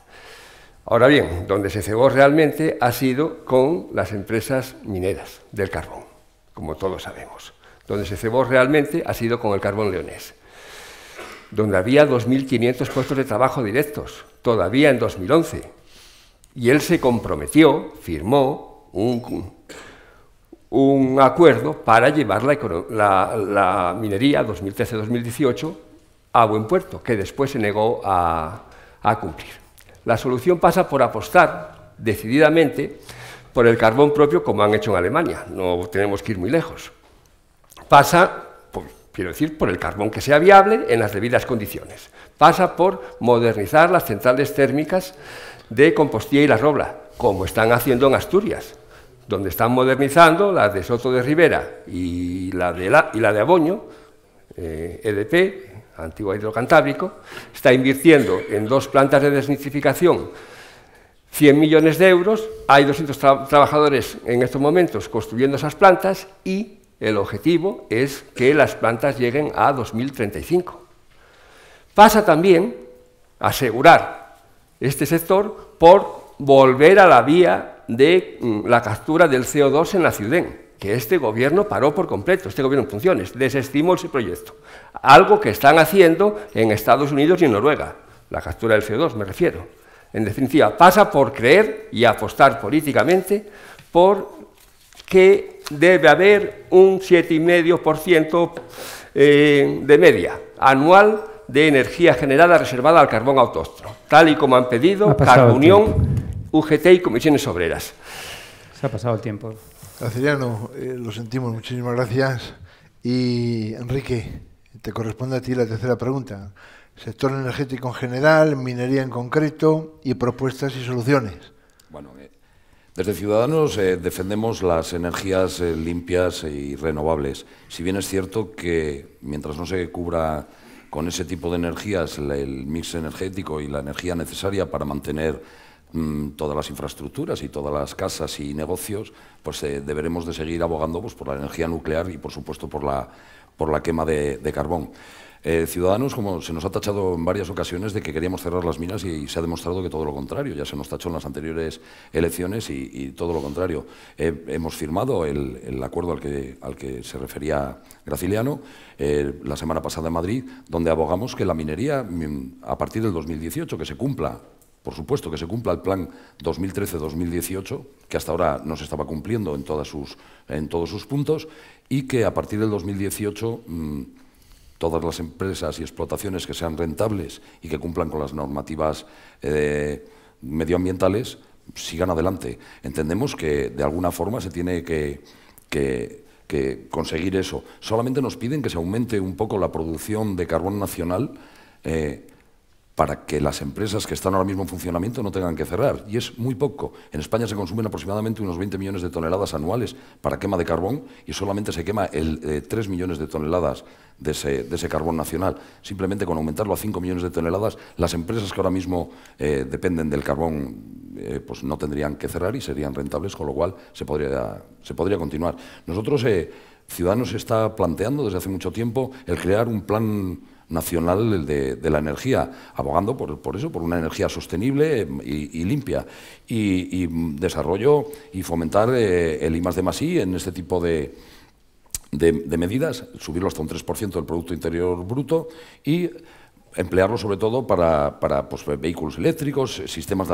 Ahora bien, donde se cebó realmente ha sido con las empresas mineras del carbón, como todos sabemos. Donde se cebó realmente ha sido con el carbón leonés, donde había 2.500 puestos de trabajo directos, todavía en 2011. Y él se comprometió, firmó un acuerdo para llevar la minería 2013-2018 a buen puerto, que después se negó a cumplir. La solución pasa por apostar decididamente por el carbón propio, como han hecho en Alemania. No tenemos que ir muy lejos. Pasa, quiero decir, por el carbón que sea viable en las debidas condiciones. Pasa por modernizar las centrales térmicas de Compostilla y La Robla, como están haciendo en Asturias, donde están modernizando las de Soto de Ribera y la de Aboño, EDP, Antigua Hidrocantábrico, está invirtiendo en 2 plantas de desnitrificación 100 millones de euros, hay 200 trabajadores en estos momentos construyendo esas plantas y el objetivo es que las plantas lleguen a 2035. Pasa también a asegurar este sector por volver a la vía de la captura del CO2 en la ciudad, que este gobierno paró por completo, este gobierno en funciones, desestimó ese proyecto. Algo que están haciendo en Estados Unidos y en Noruega, la captura del CO2 me refiero. En definitiva, pasa por creer y apostar políticamente por que debe haber un 7,5% de media anual de energía generada reservada al carbón autóctono, tal y como han pedido Carbunión, UGT y Comisiones Obreras. Se ha pasado el tiempo. Graciliano, lo sentimos, muchísimas gracias. Y Enrique, te corresponde a ti la tercera pregunta. Sector energético en general, minería en concreto y propuestas y soluciones. Bueno, desde Ciudadanos defendemos las energías limpias y renovables. Si bien es cierto que mientras no se cubra con ese tipo de energías el mix energético y la energía necesaria para mantener todas las infraestructuras y todas las casas y negocios, pues deberemos de seguir abogando pues, por la energía nuclear y, por supuesto, por la quema de carbón. Ciudadanos, como se nos ha tachado en varias ocasiones de que queríamos cerrar las minas y se ha demostrado que todo lo contrario. Ya se nos tachó en las anteriores elecciones y todo lo contrario. Hemos firmado el acuerdo al que se refería Graciliano la semana pasada en Madrid, donde abogamos que la minería, a partir del 2018, que se cumpla, por supuesto, que se cumpla el plan 2013-2018, que hasta ahora no se estaba cumpliendo en todos sus puntos, y que a partir del 2018 todas las empresas y explotaciones que sean rentables y que cumplan con las normativas medioambientales sigan adelante. Entendemos que de alguna forma se tiene que conseguir eso. Solamente nos piden que se aumente un poco la producción de carbón nacional para que las empresas que están ahora mismo en funcionamiento no tengan que cerrar. Y es muy poco. En España se consumen aproximadamente unos 20 millones de toneladas anuales para quema de carbón y solamente se quema 3 millones de toneladas de ese carbón nacional. Simplemente con aumentarlo a 5 millones de toneladas, las empresas que ahora mismo dependen del carbón pues no tendrían que cerrar y serían rentables, con lo cual se podría continuar. Nosotros, Ciudadanos está planteando desde hace mucho tiempo el crear un plan nacional de la energía, abogando por eso, por una energía sostenible y limpia, y desarrollo y fomentar el I+D+I en este tipo de medidas, subirlo hasta un 3% del Producto Interior Bruto y emplearlo sobre todo para pues, vehículos eléctricos, sistemas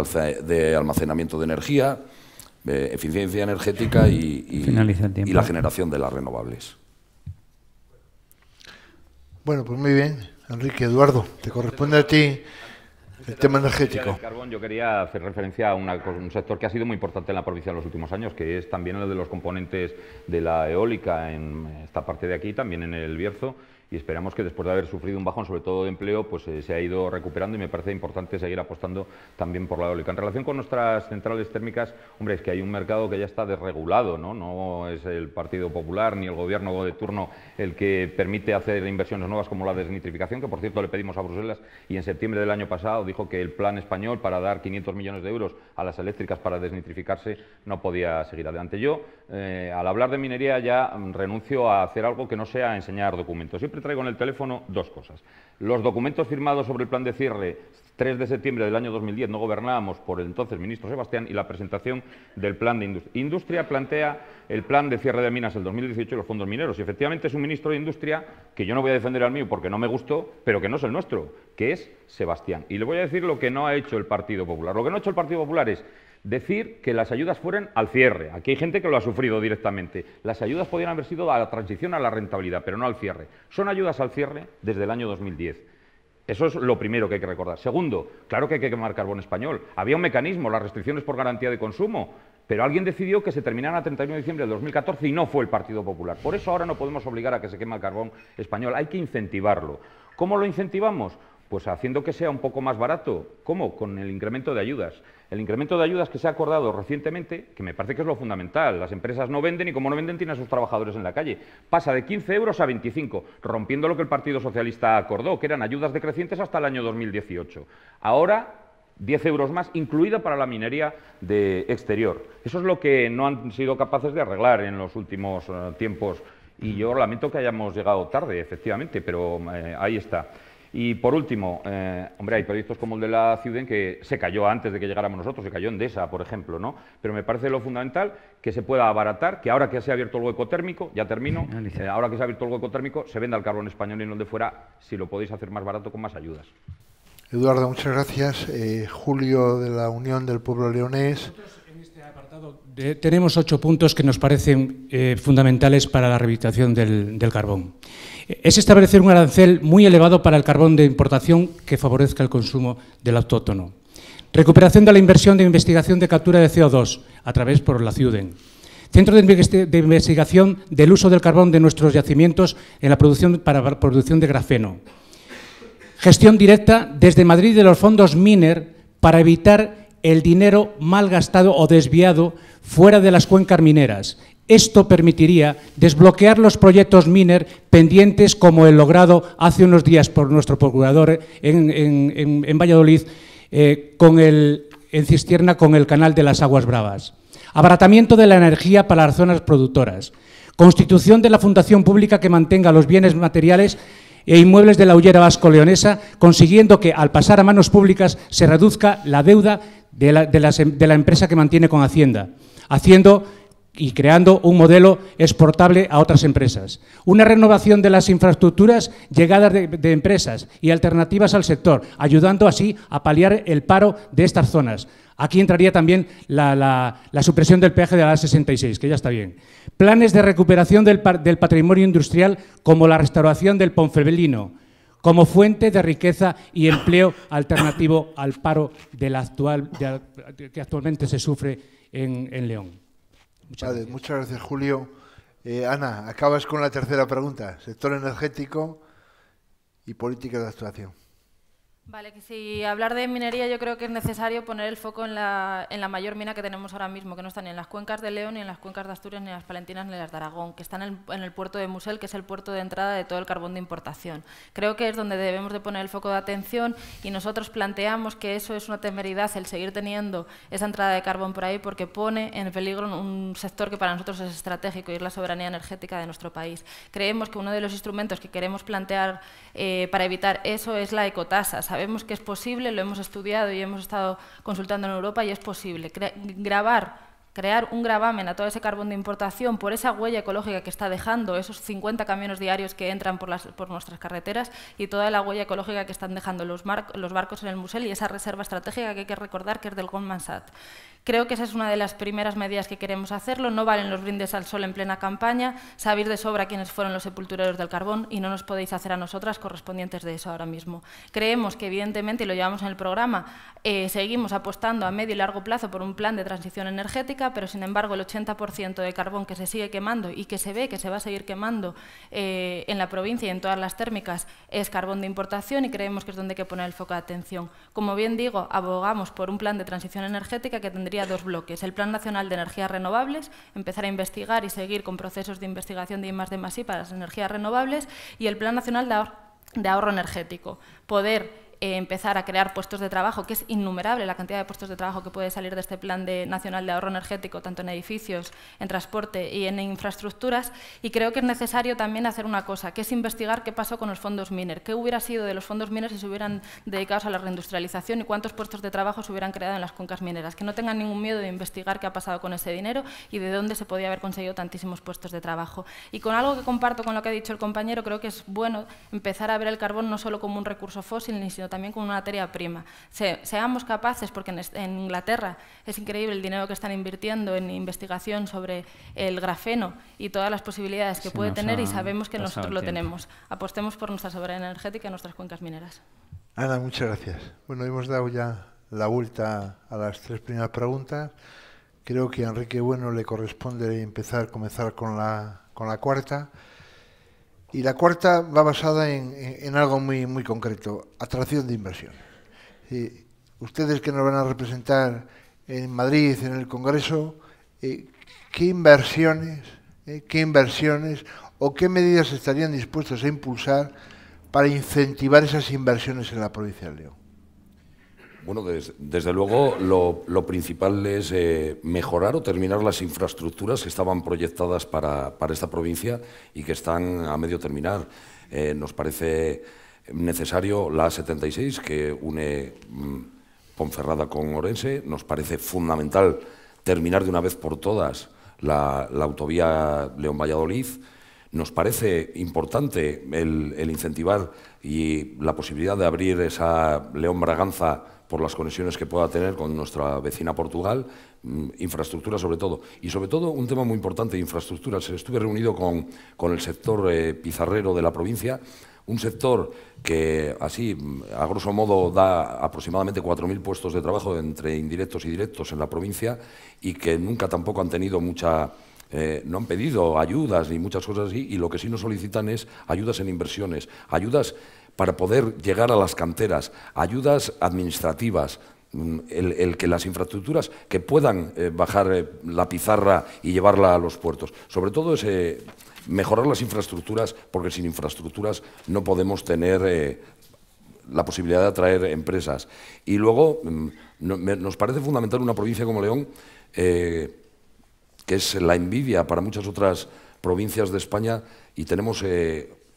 de almacenamiento de energía, eficiencia energética y la generación de las renovables. Bueno, pues muy bien. Enrique, Eduardo, te corresponde a ti el tema energético. El carbón, yo quería hacer referencia a un sector que ha sido muy importante en la provincia en los últimos años, que es también el de los componentes de la eólica en esta parte de aquí, también en el Bierzo, y esperamos que después de haber sufrido un bajón, sobre todo de empleo, pues se ha ido recuperando y me parece importante seguir apostando también por la eólica. En relación con nuestras centrales térmicas, hombre, es que hay un mercado que ya está desregulado, ¿no? No es el Partido Popular ni el Gobierno de turno el que permite hacer inversiones nuevas como la desnitrificación, que por cierto le pedimos a Bruselas y en septiembre del año pasado dijo que el plan español para dar 500 millones de euros a las eléctricas para desnitrificarse no podía seguir adelante. Yo, al hablar de minería, ya renuncio a hacer algo que no sea enseñar documentos. Siempre traigo en el teléfono dos cosas. Los documentos firmados sobre el plan de cierre 3 de septiembre del año 2010, no gobernábamos, por el entonces ministro Sebastián, y la presentación del plan de Industria. Industria plantea el plan de cierre de minas del 2018 y los fondos mineros. Y efectivamente es un ministro de Industria, que yo no voy a defender al mío porque no me gustó, pero que no es el nuestro, que es Sebastián. Y le voy a decir lo que no ha hecho el Partido Popular. Lo que no ha hecho el Partido Popular es decir que las ayudas fueran al cierre. Aquí hay gente que lo ha sufrido directamente. Las ayudas podrían haber sido a la transición a la rentabilidad, pero no al cierre. Son ayudas al cierre desde el año 2010. Eso es lo primero que hay que recordar. Segundo, claro que hay que quemar carbón español. Había un mecanismo, las restricciones por garantía de consumo. Pero alguien decidió que se terminara a 31 de diciembre del 2014 y no fue el Partido Popular. Por eso ahora no podemos obligar a que se queme el carbón español, hay que incentivarlo. ¿Cómo lo incentivamos? Pues haciendo que sea un poco más barato. ¿Cómo? Con el incremento de ayudas. El incremento de ayudas que se ha acordado recientemente, que me parece que es lo fundamental, las empresas no venden y como no venden tienen a sus trabajadores en la calle, pasa de 15 euros a 25, rompiendo lo que el Partido Socialista acordó, que eran ayudas decrecientes hasta el año 2018. Ahora 10 euros más, incluida para la minería de exterior. Eso es lo que no han sido capaces de arreglar en los últimos tiempos y yo lamento que hayamos llegado tarde, efectivamente, pero ahí está. Y por último, hombre, hay proyectos como el de la Ciuden que se cayó antes de que llegáramos nosotros, se cayó Endesa, por ejemplo, ¿no? Pero me parece lo fundamental que se pueda abaratar, que ahora que se ha abierto el hueco térmico, ya termino, ahora que se ha abierto el hueco térmico, se venda el carbón español y no el de fuera, si lo podéis hacer más barato con más ayudas. Eduardo, muchas gracias. Julio, de la Unión del Pueblo Leonés. Nosotros en este apartado tenemos 8 puntos que nos parecen fundamentales para la rehabilitación del carbón. Es establecer un arancel muy elevado para el carbón de importación que favorezca el consumo del autóctono. Recuperación de la inversión de investigación de captura de CO2 a través por la Ciuden. Centro de investigación del uso del carbón de nuestros yacimientos en la producción para la producción de grafeno. Gestión directa desde Madrid de los fondos Miner para evitar el dinero mal gastado o desviado fuera de las cuencas mineras. Esto permitiría desbloquear los proyectos Miner pendientes como el logrado hace unos días por nuestro procurador en Valladolid en Cistierna con el canal de las Aguas Bravas. Abaratamiento de la energía para las zonas productoras. Constitución de la fundación pública que mantenga los bienes materiales e inmuebles de la Hullera Vasco-Leonesa, consiguiendo que, al pasar a manos públicas, se reduzca la deuda de la empresa que mantiene con Hacienda, haciendo y creando un modelo exportable a otras empresas. Una renovación de las infraestructuras llegadas de empresas y alternativas al sector, ayudando así a paliar el paro de estas zonas. Aquí entraría también la supresión del peaje de la A66, que ya está bien. Planes de recuperación del patrimonio industrial como la restauración del Ponfervelino, como fuente de riqueza y empleo alternativo al paro que actualmente se sufre en León. Muchas gracias, Julio. Ana, acabas con la tercera pregunta. Sector energético y política de actuación. Vale, que si hablar de minería yo creo que es necesario poner el foco en la mayor mina que tenemos ahora mismo, que no está ni en las cuencas de León, ni en las cuencas de Asturias, ni en las Palentinas, ni en las de Aragón, que está en el puerto de Musel, que es el puerto de entrada de todo el carbón de importación. Creo que es donde debemos de poner el foco de atención y nosotros planteamos que eso es una temeridad el seguir teniendo esa entrada de carbón por ahí porque pone en peligro un sector que para nosotros es estratégico y es la soberanía energética de nuestro país. Creemos que uno de los instrumentos que queremos plantear para evitar eso es la ecotasa. Sabemos que es posible, lo hemos estudiado y hemos estado consultando en Europa y es posible. Crear un gravamen a todo ese carbón de importación por esa huella ecológica que está dejando esos 50 camiones diarios que entran por nuestras carreteras y toda la huella ecológica que están dejando los barcos en el Musel y esa reserva estratégica que hay que recordar que es del Goldman Sachs. Creo que esa es una de las primeras medidas que queremos hacerlo. No valen los brindes al sol en plena campaña. Sabéis de sobra quiénes fueron los sepultureros del carbón y no nos podéis hacer a nosotras correspondientes de eso ahora mismo. Creemos que, evidentemente, y lo llevamos en el programa, seguimos apostando a medio y largo plazo por un plan de transición energética, pero, sin embargo, el 80% de carbón que se sigue quemando y que se ve que se va a seguir quemando en la provincia y en todas las térmicas es carbón de importación y creemos que es donde hay que poner el foco de atención. Como bien digo, abogamos por un plan de transición energética que tendría 2 bloques. El Plan Nacional de Energías Renovables, empezar a investigar y seguir con procesos de investigación de I+D+I para las energías renovables, y el Plan Nacional de Ahorro Energético. Poder empezar a crear puestos de trabajo, que es innumerable la cantidad de puestos de trabajo que puede salir de este Plan Nacional de Ahorro Energético, tanto en edificios, en transporte y en infraestructuras. Y creo que es necesario también hacer una cosa, que es investigar qué pasó con los fondos Miner, qué hubiera sido de los fondos Miner si se hubieran dedicado a la reindustrialización y cuántos puestos de trabajo se hubieran creado en las cuencas mineras. Que no tengan ningún miedo de investigar qué ha pasado con ese dinero y de dónde se podía haber conseguido tantísimos puestos de trabajo. Y con algo que comparto con lo que ha dicho el compañero, creo que es bueno empezar a ver el carbón no solo como un recurso fósil, sino también como una materia prima. Seamos capaces, porque en Inglaterra es increíble el dinero que están invirtiendo en investigación sobre el grafeno y todas las posibilidades que puede tener y sabemos que nosotros lo tenemos. Apostemos por nuestra soberanía energética y nuestras cuencas mineras. Ana, muchas gracias. Bueno, hemos dado ya la vuelta a las 3 primeras preguntas. Creo que a Enrique Bueno le corresponde comenzar con la cuarta. Y la cuarta va basada en algo muy concreto, atracción de inversiones. Ustedes que nos van a representar en Madrid, en el Congreso, ¿qué inversiones o qué medidas estarían dispuestos a impulsar para incentivar esas inversiones en la provincia de León? Bueno, desde luego lo principal es mejorar o terminar las infraestructuras que estaban proyectadas para esta provincia y que están a medio terminar. Nos parece necesario la A76, que une Ponferrada con Orense. Nos parece fundamental terminar de una vez por todas la autovía León-Valladolid. Nos parece importante el incentivar y la posibilidad de abrir esa León-Braganza por las conexiones que pueda tener con nuestra vecina Portugal, infraestructura sobre todo. Y sobre todo un tema muy importante de infraestructuras. Estuve reunido con el sector pizarrero de la provincia, un sector que así, a grosso modo, da aproximadamente 4.000 puestos de trabajo entre indirectos y directos en la provincia y que nunca tampoco han tenido mucha... no han pedido ayudas ni muchas cosas así, y lo que sí nos solicitan es ayudas en inversiones, ayudas para poder llegar a las canteras, ayudas administrativas, el que las infraestructuras que puedan bajar la pizarra y llevarla a los puertos. Sobre todo es mejorar las infraestructuras, porque sin infraestructuras no podemos tener la posibilidad de atraer empresas. Y luego nos parece fundamental una provincia como León, que es la envidia para muchas otras provincias de España, y tenemos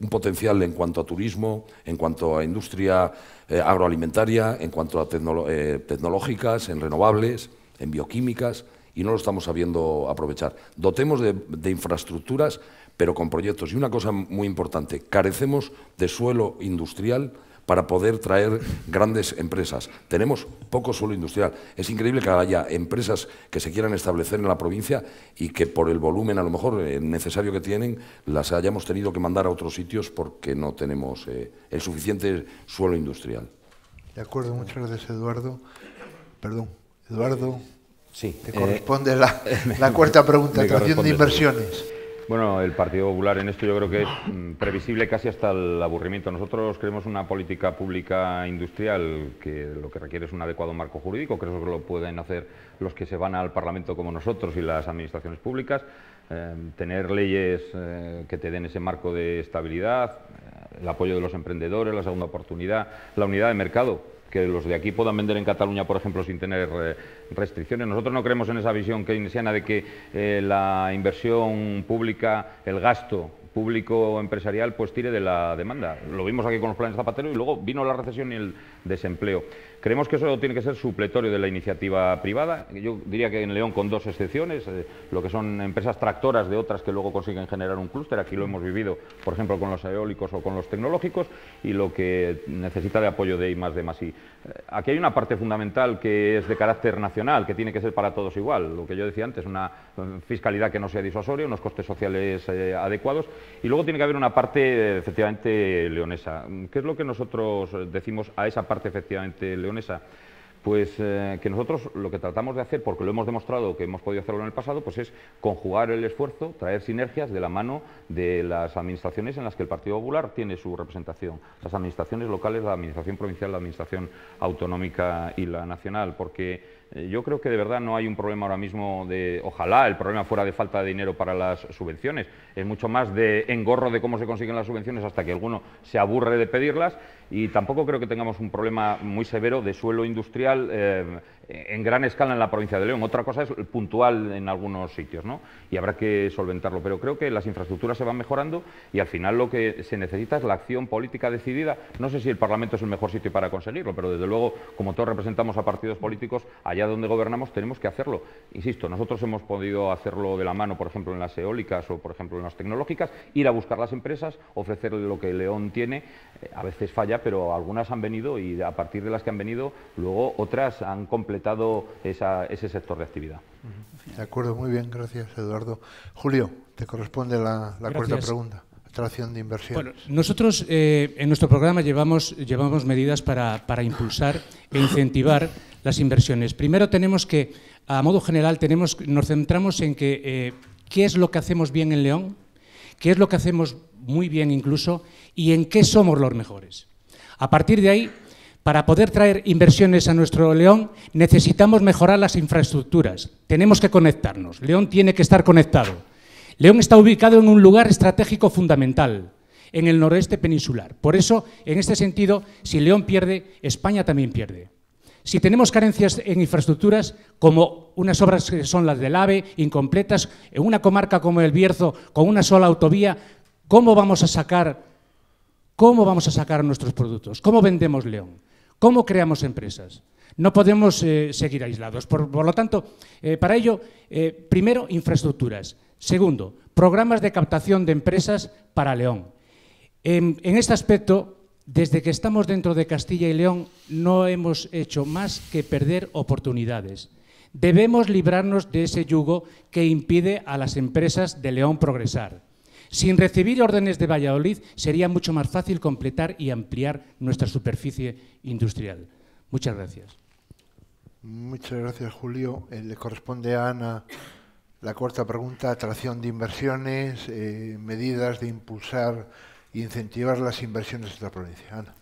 un potencial en cuanto a turismo, en cuanto a industria agroalimentaria, en cuanto a tecnológicas, en renovables, en bioquímicas, y no lo estamos sabiendo aprovechar. Dotemos de infraestructuras, pero con proyectos. Y una cosa muy importante, carecemos de suelo industrial para poder traer grandes empresas. Tenemos poco suelo industrial. Es increíble que haya empresas que se quieran establecer en la provincia y que por el volumen a lo mejor necesario que tienen las hayamos tenido que mandar a otros sitios porque no tenemos el suficiente suelo industrial. De acuerdo, muchas gracias, Eduardo. Perdón, Eduardo, sí, te corresponde la cuarta pregunta, atracción de inversiones. Bueno, el Partido Popular en esto yo creo que es previsible casi hasta el aburrimiento. Nosotros queremos una política pública industrial que lo que requiere es un adecuado marco jurídico. Creo que lo pueden hacer los que se van al Parlamento como nosotros y las administraciones públicas. Tener leyes que te den ese marco de estabilidad, el apoyo de los emprendedores, la segunda oportunidad, la unidad de mercado, que los de aquí puedan vender en Cataluña, por ejemplo, sin tener restricciones. Nosotros no creemos en esa visión keynesiana de que la inversión pública, el gasto público empresarial, pues tire de la demanda. Lo vimos aquí con los planes Zapatero y luego vino la recesión y el desempleo. Creemos que eso tiene que ser supletorio de la iniciativa privada. Yo diría que en León con dos excepciones, lo que son empresas tractoras de otras que luego consiguen generar un clúster. Aquí lo hemos vivido, por ejemplo, con los eólicos o con los tecnológicos, y lo que necesita de apoyo de I+D+I. Aquí hay una parte fundamental que es de carácter nacional, que tiene que ser para todos igual. Lo que yo decía antes, una fiscalidad que no sea disuasoria, unos costes sociales adecuados, y luego tiene que haber una parte efectivamente leonesa. ¿Qué es lo que nosotros decimos a esa parte efectivamente leonesa? Pues que nosotros lo que tratamos de hacer, porque lo hemos demostrado que hemos podido hacerlo en el pasado, pues es conjugar el esfuerzo, traer sinergias de la mano de las administraciones en las que el Partido Popular tiene su representación. Las administraciones locales, la administración provincial, la administración autonómica y la nacional, porque yo creo que de verdad no hay un problema ahora mismo de, ojalá el problema fuera de falta de dinero para las subvenciones, es mucho más de engorro de cómo se consiguen las subvenciones hasta que alguno se aburre de pedirlas, y tampoco creo que tengamos un problema muy severo de suelo industrial en gran escala en la provincia de León. Otra cosa es puntual en algunos sitios, ¿no? Y habrá que solventarlo, pero creo que las infraestructuras se van mejorando y al final lo que se necesita es la acción política decidida. No sé si el Parlamento es el mejor sitio para conseguirlo, pero desde luego, como todos representamos a partidos políticos, allá donde gobernamos tenemos que hacerlo. Insisto, nosotros hemos podido hacerlo de la mano, por ejemplo, en las eólicas o, por ejemplo, en las tecnológicas, ir a buscar las empresas, ofrecerle lo que León tiene. A veces falla, pero algunas han venido y a partir de las que han venido, luego otras han completado ese sector de actividad. De acuerdo, muy bien, gracias, Eduardo. Julio, te corresponde la cuarta pregunta. Atracción de inversión. Bueno, nosotros en nuestro programa llevamos medidas para impulsar e incentivar las inversiones. Primero tenemos que, a modo general, nos centramos en qué es lo que hacemos bien en León, qué es lo que hacemos muy bien incluso, y en qué somos los mejores. A partir de ahí, para poder traer inversiones a nuestro León, necesitamos mejorar las infraestructuras. Tenemos que conectarnos. León tiene que estar conectado. León está ubicado en un lugar estratégico fundamental, en el noroeste peninsular. Por eso, en este sentido, si León pierde, España también pierde. Si tenemos carencias en infraestructuras, como unas obras que son las del AVE, incompletas, en una comarca como el Bierzo, con una sola autovía, ¿cómo vamos a sacar nuestros productos? ¿Cómo vendemos León? ¿Cómo creamos empresas? No podemos seguir aislados. Por lo tanto, para ello, primero, infraestructuras. Segundo, programas de captación de empresas para León. En este aspecto, desde que estamos dentro de Castilla y León, no hemos hecho más que perder oportunidades. Debemos librarnos de ese yugo que impide a las empresas de León progresar. Sin recibir órdenes de Valladolid, sería mucho más fácil completar y ampliar nuestra superficie industrial. Muchas gracias. Muchas gracias, Julio. Le corresponde a Ana la cuarta pregunta: atracción de inversiones, medidas de impulsar e incentivar las inversiones de la provincia. Ana.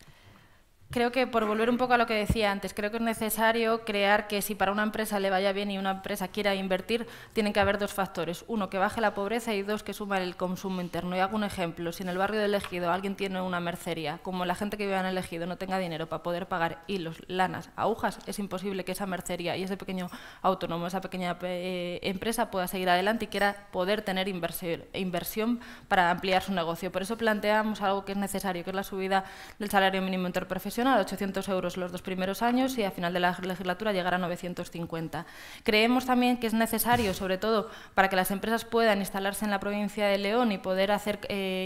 Creo que, por volver un poco a lo que decía antes, creo que es necesario crear que si para una empresa le vaya bien y una empresa quiera invertir, tienen que haber dos factores. Uno, que baje la pobreza, y dos, que suba el consumo interno. Y hago un ejemplo. Si en el barrio de El Ejido alguien tiene una mercería, como la gente que vive en El Ejido no tenga dinero para poder pagar hilos, lanas, agujas, es imposible que esa mercería y ese pequeño autónomo, esa pequeña empresa pueda seguir adelante y quiera poder tener inversión para ampliar su negocio. Por eso planteamos algo que es necesario, que es la subida del salario mínimo interprofesional a 800 euros los 2 primeros años y a final de la legislatura llegar a 950. Creemos también que es necesario, sobre todo para que las empresas puedan instalarse en la provincia de León y poder hacer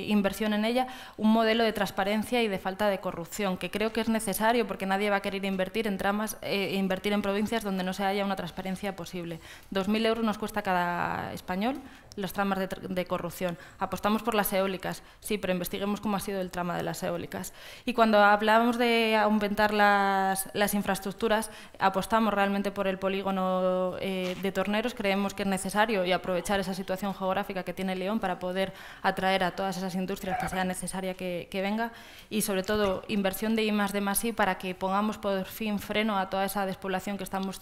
inversión en ella, un modelo de transparencia y de falta de corrupción, que creo que es necesario porque nadie va a querer invertir en tramas, invertir en provincias donde no se haya una transparencia posible. 2.000 euros nos cuesta cada español los tramas de corrupción. Apostamos por las eólicas, sí, pero investiguemos cómo ha sido el trama de las eólicas. Y cuando hablamos de aumentar las infraestructuras, apostamos realmente por el polígono de Torneros. Creemos que es necesario y aprovechar esa situación geográfica que tiene León para poder atraer a todas esas industrias que sea necesaria que venga, y sobre todo inversión de I+D+I para que pongamos por fin freno a toda esa despoblación que estamos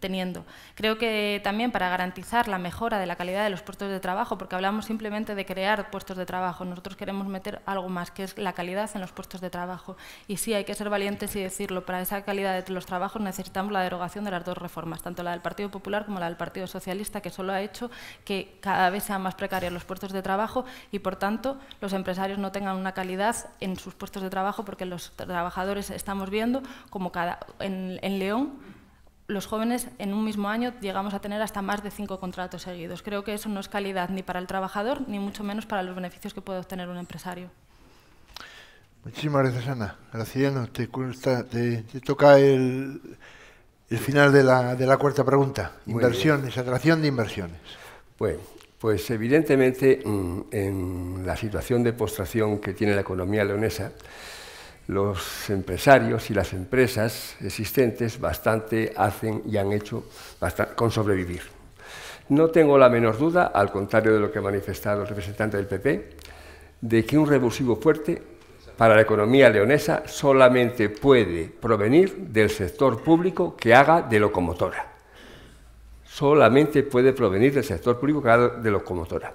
teniendo. Creo que también para garantizar la mejora de la calidad de los puestos de trabajo, porque hablamos simplemente de crear puestos de trabajo, nosotros queremos meter algo más, que es la calidad en los puestos de trabajo. Y sí, hay que ser valientes y decirlo, para esa calidad de los trabajos necesitamos la derogación de las dos reformas, tanto la del Partido Popular como la del Partido Socialista, que solo ha hecho que cada vez sean más precarios los puestos de trabajo y, por tanto, los empresarios no tengan una calidad en sus puestos de trabajo, porque los trabajadores estamos viendo como en León, los jóvenes en un mismo año llegamos a tener hasta más de 5 contratos seguidos. Creo que eso no es calidad ni para el trabajador, ni mucho menos para los beneficios que puede obtener un empresario. Muchísimas gracias, Ana. Graciano, te toca el final de la cuarta pregunta. Inversiones, atracción de inversiones. Bueno, pues evidentemente en la situación de postración que tiene la economía leonesa, los empresarios y las empresas existentes bastante hacen y han hecho con sobrevivir. No tengo la menor duda, al contrario de lo que ha manifestado el representante del PP, de que un revulsivo fuerte para la economía leonesa solamente puede provenir del sector público que haga de locomotora. Solamente puede provenir del sector público que haga de locomotora.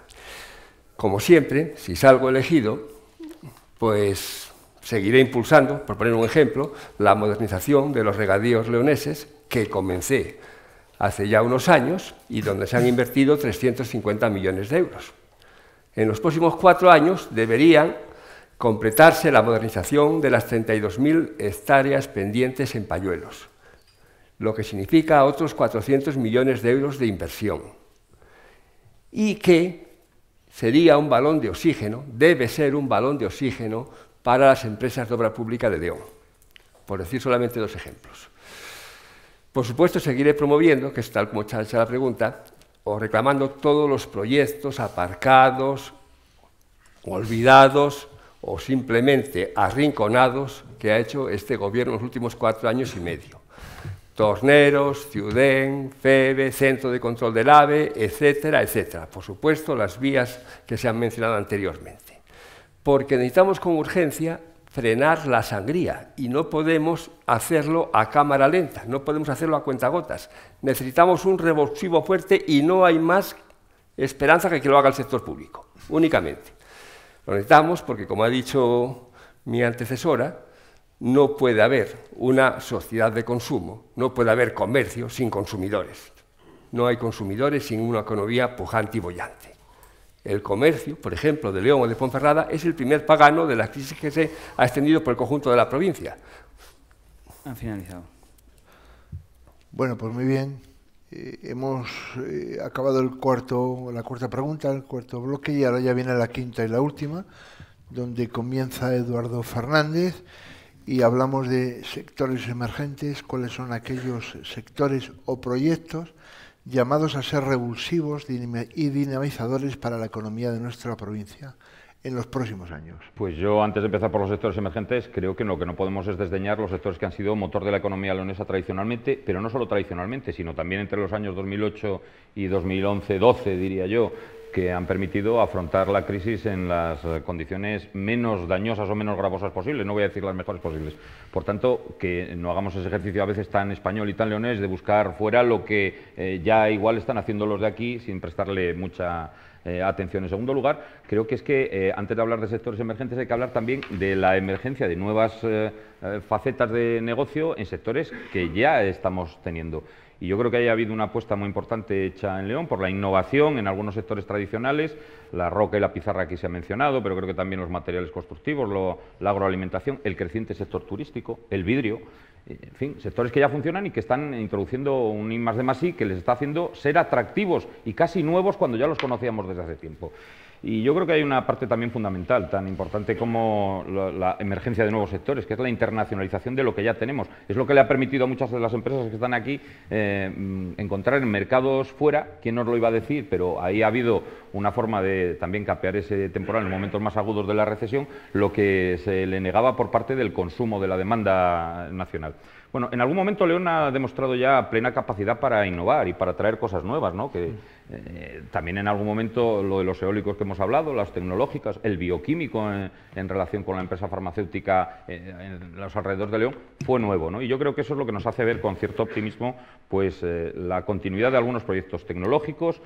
Como siempre, si salgo elegido, pues seguiré impulsando, por poner un ejemplo, la modernización de los regadíos leoneses que comencé hace ya unos años y donde se han invertido 350 millones de euros. En los próximos 4 años deberían completarse la modernización de las 32.000 hectáreas pendientes en Payuelos, lo que significa otros 400 millones de euros de inversión, y que sería un balón de oxígeno, debe ser un balón de oxígeno para las empresas de obra pública de León, por decir solamente 2 ejemplos. Por supuesto, seguiré promoviendo, que es tal como está hecha la pregunta, o reclamando todos los proyectos aparcados, olvidados o simplemente arrinconados que ha hecho este gobierno en los últimos 4 años y medio. Torneros, Ciudén, FEBE, Centro de Control del AVE, etcétera, etcétera. Por supuesto, las vías que se han mencionado anteriormente. Porque necesitamos con urgencia frenar la sangría y no podemos hacerlo a cámara lenta, no podemos hacerlo a cuentagotas. Necesitamos un revulsivo fuerte y no hay más esperanza que lo haga el sector público, únicamente. Lo necesitamos porque, como ha dicho mi antecesora, no puede haber una sociedad de consumo, no puede haber comercio sin consumidores. No hay consumidores sin una economía pujante y bollante. El comercio, por ejemplo, de León o de Ponferrada, es el primer pagano de la crisis que se ha extendido por el conjunto de la provincia. Han finalizado. Bueno, pues muy bien. Hemos acabado la cuarta pregunta, el cuarto bloque, y ahora ya viene la quinta y la última, donde comienza Eduardo Fernández y hablamos de sectores emergentes, cuáles son aquellos sectores o proyectos llamados a ser revulsivos y dinamizadores para la economía de nuestra provincia en los próximos años. Pues yo, antes de empezar por los sectores emergentes, creo que lo que no podemos es desdeñar los sectores que han sido motor de la economía leonesa tradicionalmente, pero no solo tradicionalmente, sino también entre los años 2008 y 2011-12, diría yo, que han permitido afrontar la crisis en las condiciones menos dañosas o menos gravosas posibles, no voy a decir las mejores posibles. Por tanto, que no hagamos ese ejercicio a veces tan español y tan leonés de buscar fuera lo que ya igual están haciendo los de aquí sin prestarle mucha atención. En segundo lugar, creo que es que antes de hablar de sectores emergentes hay que hablar también de la emergencia de nuevas facetas de negocio en sectores que ya estamos teniendo. Y yo creo que haya habido una apuesta muy importante hecha en León por la innovación en algunos sectores tradicionales. La roca y la pizarra aquí se ha mencionado, pero creo que también los materiales constructivos, la agroalimentación, el creciente sector turístico, el vidrio, en fin, sectores que ya funcionan y que están introduciendo un I+D+I que les está haciendo ser atractivos y casi nuevos cuando ya los conocíamos desde hace tiempo. Y yo creo que hay una parte también fundamental, tan importante como la emergencia de nuevos sectores, que es la internacionalización de lo que ya tenemos. Es lo que le ha permitido a muchas de las empresas que están aquí encontrar en mercados fuera, quién nos lo iba a decir, pero ahí ha habido una forma de también capear ese temporal en momentos más agudos de la recesión, lo que se le negaba por parte del consumo, de la demanda nacional. Bueno, en algún momento León ha demostrado ya plena capacidad para innovar y para traer cosas nuevas, ¿no? Que también en algún momento lo de los eólicos que hemos hablado, las tecnológicas, el bioquímico en relación con la empresa farmacéutica en los alrededores de León fue nuevo, ¿no? Y yo creo que eso es lo que nos hace ver con cierto optimismo pues la continuidad de algunos proyectos tecnológicos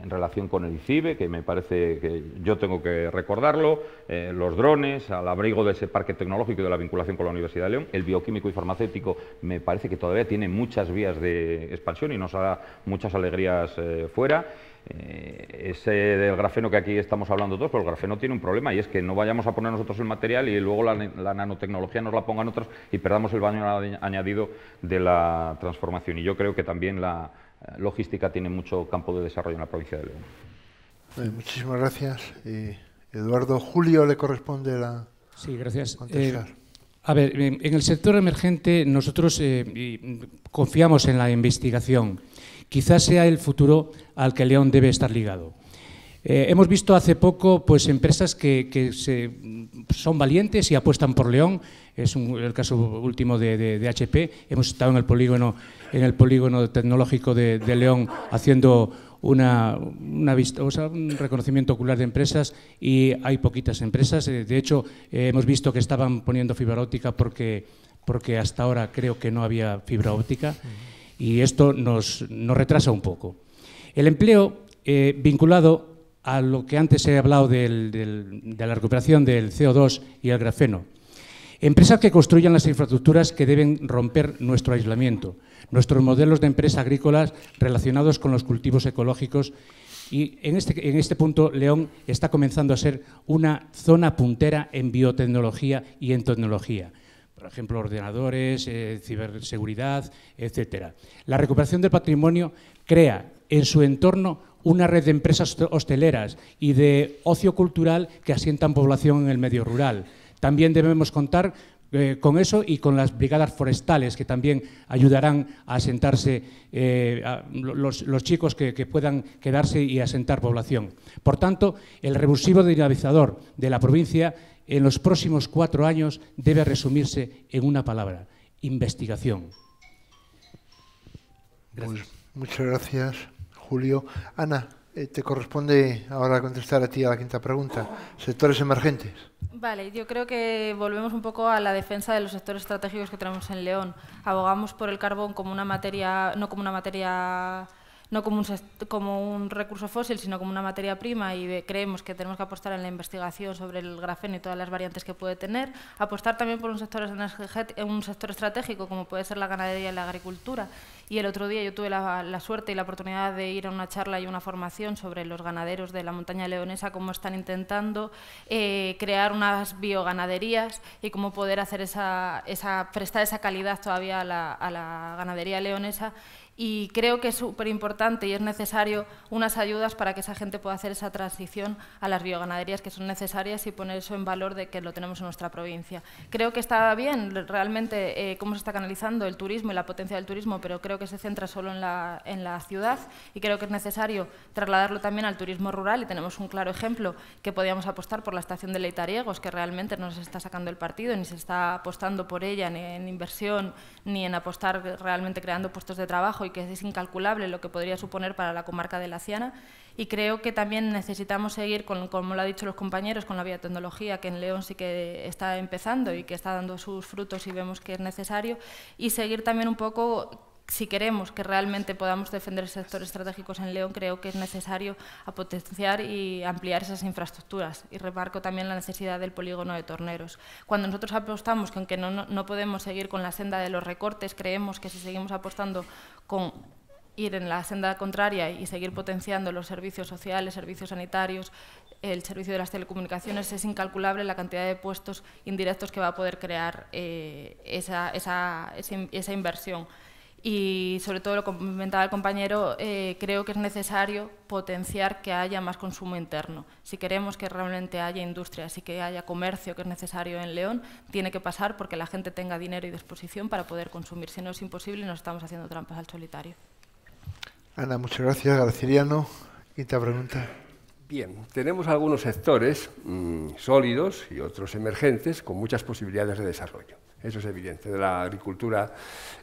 en relación con el ICIBE, que me parece que yo tengo que recordarlo, los drones, al abrigo de ese parque tecnológico y de la vinculación con la Universidad de León, el bioquímico y farmacéutico me parece que todavía tiene muchas vías de expansión y nos da muchas alegrías fuera. Ese del grafeno que aquí estamos hablando todos, pero el grafeno tiene un problema y es que no vayamos a poner nosotros el material y luego la nanotecnología nos la pongan otras y perdamos el valor añadido de la transformación. Y yo creo que también la logística tiene mucho campo de desarrollo en la provincia de León. Muchísimas gracias. Eduardo, Julio le corresponde la... Sí, gracias. Contestar. A ver, en el sector emergente nosotros confiamos en la investigación. Quizás sea el futuro al que León debe estar ligado. Hemos visto hace poco pues, empresas que son valientes y apuestan por León. Es el caso último de HP. Hemos estado en el polígono tecnológico de León haciendo un reconocimiento ocular de empresas y hay poquitas empresas. De hecho, hemos visto que estaban poniendo fibra óptica porque hasta ahora creo que no había fibra óptica y esto nos retrasa un poco. El empleo vinculado a lo que antes he hablado de la recuperación del CO2 y el grafeno. Empresas que construyan las infraestructuras que deben romper nuestro aislamiento, nuestros modelos de empresas agrícolas relacionados con los cultivos ecológicos y en este punto León está comenzando a ser una zona puntera en biotecnología y en tecnología. Por ejemplo, ordenadores, ciberseguridad, etcétera. La recuperación del patrimonio crea en su entorno una red de empresas hosteleras y de ocio cultural que asientan población en el medio rural. También debemos contar con eso y con las brigadas forestales que también ayudarán a asentarse los chicos que puedan quedarse y asentar población. Por tanto, el revulsivo dinamizador de la provincia en los próximos 4 años debe resumirse en una palabra: investigación. Gracias. Pues muchas gracias, Julio. Ana, te corresponde ahora contestar a ti a la quinta pregunta. Sectores emergentes. Vale, yo creo que volvemos un poco a la defensa de los sectores estratégicos que tenemos en León. Abogamos por el carbón como una materia, no como un recurso fósil, sino como una materia prima, y creemos que tenemos que apostar en la investigación sobre el grafeno y todas las variantes que puede tener. Apostar también por un sector estratégico como puede ser la ganadería y la agricultura. Y el otro día yo tuve la suerte y la oportunidad de ir a una charla y una formación sobre los ganaderos de la montaña leonesa, cómo están intentando crear unas bioganaderías y cómo poder hacer prestar esa calidad todavía a la ganadería leonesa. Y creo que es súper importante y es necesario unas ayudas para que esa gente pueda hacer esa transición a las bioganaderías que son necesarias y poner eso en valor de que lo tenemos en nuestra provincia. Creo que está bien realmente cómo se está canalizando el turismo y la potencia del turismo, pero creo que se centra solo en la ciudad, y creo que es necesario trasladarlo también al turismo rural, y tenemos un claro ejemplo que podíamos apostar por la estación de Leitariegos, que realmente no se está sacando el partido, ni se está apostando por ella, ni en inversión, ni en apostar realmente creando puestos de trabajo, y que es incalculable lo que podría suponer para la comarca de la Ciana. Y creo que también necesitamos seguir, como lo han dicho los compañeros, con la biotecnología, que en León sí que está empezando y que está dando sus frutos y vemos que es necesario, y seguir también un poco, si queremos que realmente podamos defender sectores estratégicos en León, creo que es necesario potenciar y ampliar esas infraestructuras. Y remarco también la necesidad del polígono de Torneros. Cuando nosotros apostamos con que no podemos seguir con la senda de los recortes, creemos que si seguimos apostando con ir en la senda contraria y seguir potenciando los servicios sociales, servicios sanitarios, el servicio de las telecomunicaciones, es incalculable la cantidad de puestos indirectos que va a poder crear esa inversión. Y sobre todo, lo comentaba el compañero, creo que es necesario potenciar que haya más consumo interno. Si queremos que realmente haya industria, si que haya comercio, que es necesario en León, tiene que pasar porque la gente tenga dinero y disposición para poder consumir. Si no, es imposible y nos estamos haciendo trampas al solitario. Ana, muchas gracias. Graciliano, quinta pregunta. Bien, tenemos algunos sectores sólidos y otros emergentes con muchas posibilidades de desarrollo. Eso es evidente. De la agricultura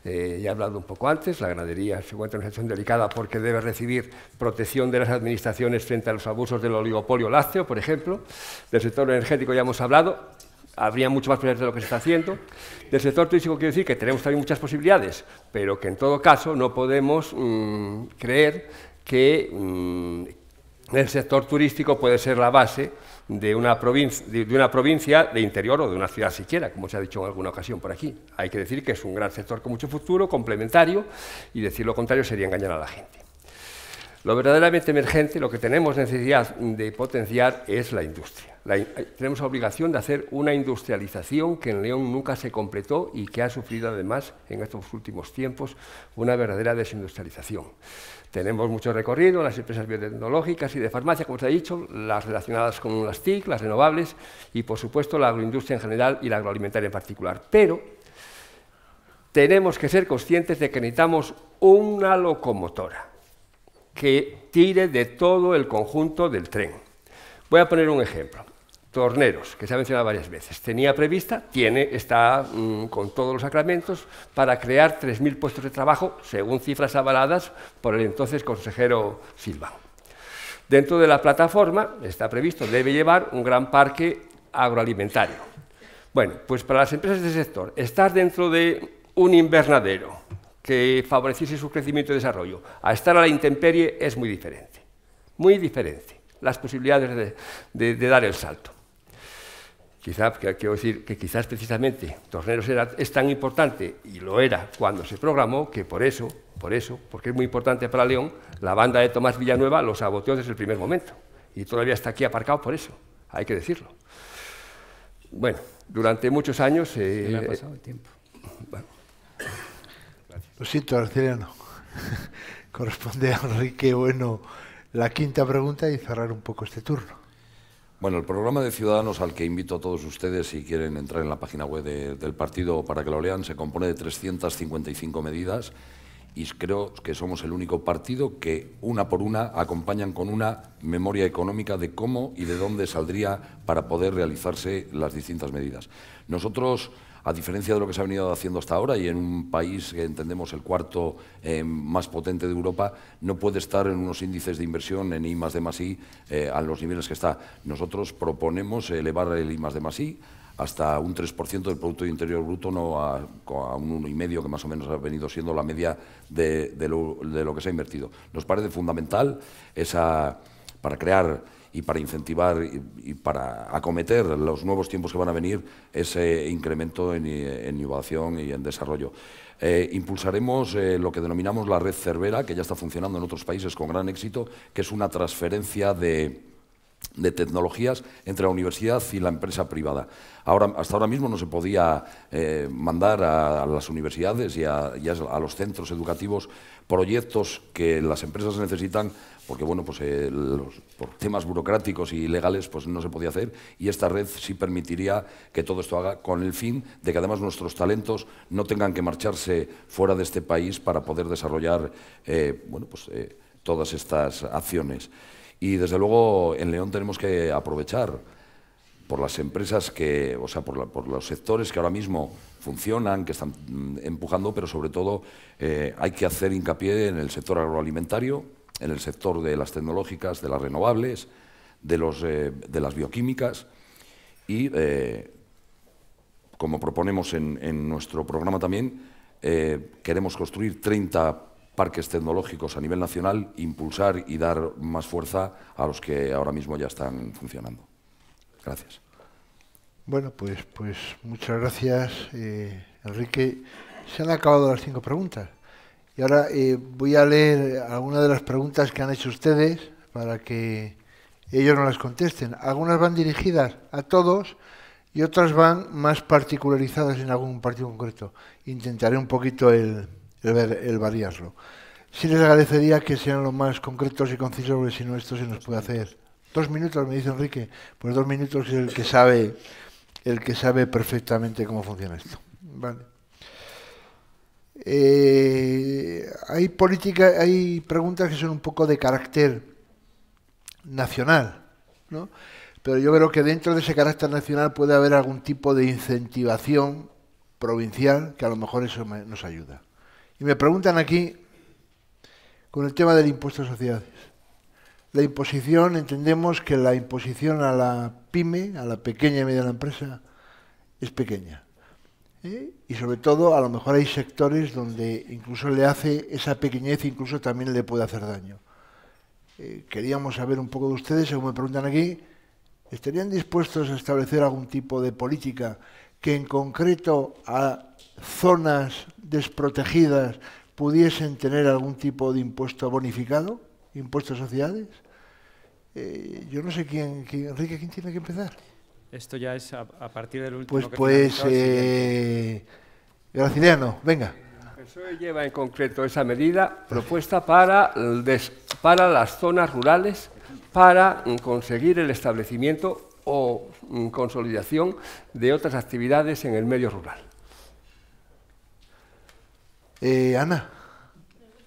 ya he hablado un poco antes. La ganadería se encuentra en una situación delicada porque debe recibir protección de las administraciones frente a los abusos del oligopolio lácteo, por ejemplo. Del sector energético ya hemos hablado. Habría mucho más posibilidades de lo que se está haciendo. Del sector turístico quiero decir que tenemos también muchas posibilidades, pero que en todo caso no podemos creer que el sector turístico puede ser la base de una provincia de interior o de una ciudad siquiera, como se ha dicho en alguna ocasión por aquí. Hay que decir que es un gran sector con mucho futuro, complementario, y decir lo contrario sería engañar a la gente. Lo verdaderamente emergente, lo que tenemos necesidad de potenciar es la industria. Tenemos la obligación de hacer una industrialización que en León nunca se completó y que ha sufrido además en estos últimos tiempos una verdadera desindustrialización. Tenemos mucho recorrido en las empresas biotecnológicas y de farmacia, como se ha dicho, las relacionadas con las TIC, las renovables y, por supuesto, la agroindustria en general y la agroalimentaria en particular. Pero tenemos que ser conscientes de que necesitamos una locomotora que tire de todo el conjunto del tren. Voy a poner un ejemplo. Torneros, que se ha mencionado varias veces. Tenía prevista, está con todos los sacramentos para crear 3.000 puestos de trabajo, según cifras avaladas por el entonces consejero Silva. Dentro de la plataforma, está previsto, debe llevar un gran parque agroalimentario. Bueno, pues para las empresas de ese sector, estar dentro de un invernadero que favoreciese su crecimiento y desarrollo, a estar a la intemperie es muy diferente. Muy diferente las posibilidades de dar el salto. Quiero decir que quizás precisamente Torneros es tan importante, y lo era cuando se programó, que por eso, porque es muy importante para León, la banda de Tomás Villanueva lo saboteó desde el primer momento. Y todavía está aquí aparcado por eso, hay que decirlo. Bueno, durante muchos años... Se me ha pasado el tiempo. Bueno, lo siento, Graciliano. Corresponde a Enrique Bueno la quinta pregunta y cerrar un poco este turno. Bueno, el programa de Ciudadanos, al que invito a todos ustedes, si quieren entrar en la página web del partido para que lo lean, se compone de 355 medidas y creo que somos el único partido que, una por una, acompañan con una memoria económica de cómo y de dónde saldría para poder realizarse las distintas medidas. Nosotros a diferencia de lo que se ha venido haciendo hasta ahora y en un país que entendemos el cuarto más potente de Europa, no puede estar en unos índices de inversión en I+D+I a los niveles que está. Nosotros proponemos elevar el I+D+I hasta un 3% del Producto Interior Bruto, no a un 1,5%, que más o menos ha venido siendo la media de lo que se ha invertido. Nos parece fundamental para crear y para incentivar y para acometer los nuevos tiempos que van a venir ese incremento en innovación y en desarrollo. Impulsaremos lo que denominamos la red Cervera, que ya está funcionando en otros países con gran éxito, que es una transferencia de tecnologías entre la universidad y la empresa privada. Hasta ahora mismo no se podía mandar a las universidades y a los centros educativos proyectos que las empresas necesitan porque, bueno, pues por temas burocráticos y legales pues no se podía hacer, y esta red sí permitiría que todo esto haga, con el fin de que además nuestros talentos no tengan que marcharse fuera de este país para poder desarrollar todas estas acciones. Y, desde luego, en León tenemos que aprovechar por las empresas por los sectores que ahora mismo funcionan, que están empujando, pero sobre todo hay que hacer hincapié en el sector agroalimentario, en el sector de las tecnológicas, de las renovables, de las bioquímicas y, como proponemos en nuestro programa también, queremos construir 30 parques tecnológicos a nivel nacional, impulsar y dar más fuerza a los que ahora mismo ya están funcionando. Gracias. Bueno, pues muchas gracias, Enrique. Se han acabado las 5 preguntas. Y ahora voy a leer algunas de las preguntas que han hecho ustedes para que ellos nos las contesten. Algunas van dirigidas a todos y otras van más particularizadas en algún partido concreto. Intentaré un poquito el variarlo. Sí les agradecería que sean lo más concretos y concisos, porque si no esto se nos puede hacer. 2 minutos, me dice Enrique. Pues 2 minutos es el que sabe perfectamente cómo funciona esto. Vale. Hay preguntas que son un poco de carácter nacional, ¿no? Pero yo creo que dentro de ese carácter nacional puede haber algún tipo de incentivación provincial, que a lo mejor eso nos ayuda. Y me preguntan aquí con el tema del impuesto a sociedades. La imposición, entendemos que la imposición a la pyme, a la pequeña y mediana empresa, es pequeña. Y sobre todo, a lo mejor hay sectores donde incluso le hace esa pequeñez, incluso también le puede hacer daño. Queríamos saber un poco de ustedes, según me preguntan aquí, ¿estarían dispuestos a establecer algún tipo de política que en concreto a zonas desprotegidas pudiesen tener algún tipo de impuesto bonificado, impuesto a sociedades? Yo no sé Enrique, ¿quién tiene que empezar? Esto ya es a partir del último Graciliano, venga. El PSOE lleva en concreto esa medida propuesta para las zonas rurales, para conseguir el establecimiento o consolidación de otras actividades en el medio rural. Ana.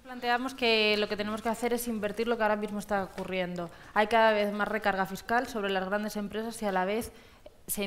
Planteamos que lo que tenemos que hacer es invertir lo que ahora mismo está ocurriendo. Hay cada vez más recarga fiscal sobre las grandes empresas y a la vez se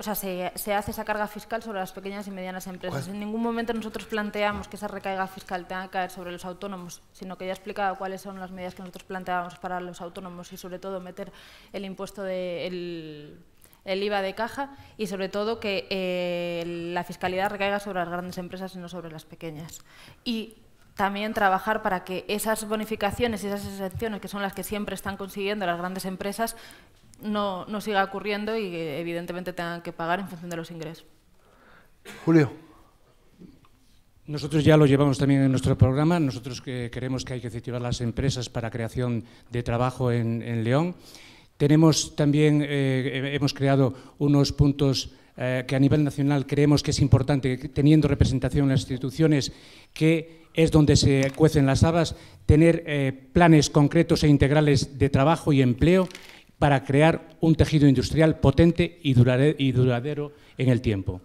hace esa carga fiscal sobre las pequeñas y medianas empresas. En ningún momento nosotros planteamos que esa recarga fiscal tenga que caer sobre los autónomos, sino que ya he explicado cuáles son las medidas que nosotros planteábamos para los autónomos y, sobre todo, meter el impuesto el IVA de caja y, sobre todo, que la fiscalidad recaiga sobre las grandes empresas y no sobre las pequeñas. Y también trabajar para que esas bonificaciones y esas exenciones, que son las que siempre están consiguiendo las grandes empresas, no siga ocurriendo y que evidentemente tengan que pagar en función de los ingresos. Julio. Nosotros ya lo llevamos también en nuestro programa. Nosotros creemos que hay que incentivar las empresas para creación de trabajo en León. Tenemos también, hemos creado unos puntos que a nivel nacional creemos que es importante, teniendo representación en las instituciones, que es donde se cuecen las habas, tener planes concretos e integrales de trabajo y empleo para crear un tejido industrial potente y duradero en el tiempo.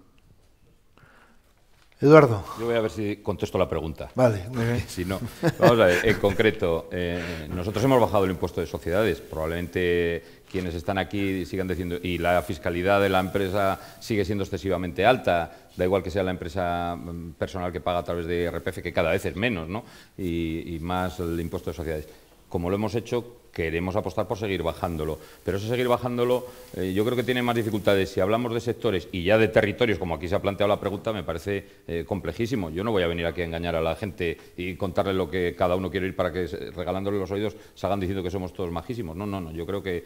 Eduardo. Yo voy a ver si contesto la pregunta. Vale, muy bien. Si no, vamos a ver, en concreto, nosotros hemos bajado el impuesto de sociedades. Probablemente quienes están aquí sigan diciendo, y la fiscalidad de la empresa sigue siendo excesivamente alta, da igual que sea la empresa personal que paga a través de IRPF, que cada vez es menos, ¿no? Y más el impuesto de sociedades. Como lo hemos hecho, queremos apostar por seguir bajándolo. Pero ese seguir bajándolo yo creo que tiene más dificultades. Si hablamos de sectores y ya de territorios, como aquí se ha planteado la pregunta, me parece complejísimo. Yo no voy a venir aquí a engañar a la gente y contarle lo que cada uno quiere oír para que, regalándole los oídos, salgan diciendo que somos todos majísimos. No, no, no. Yo creo que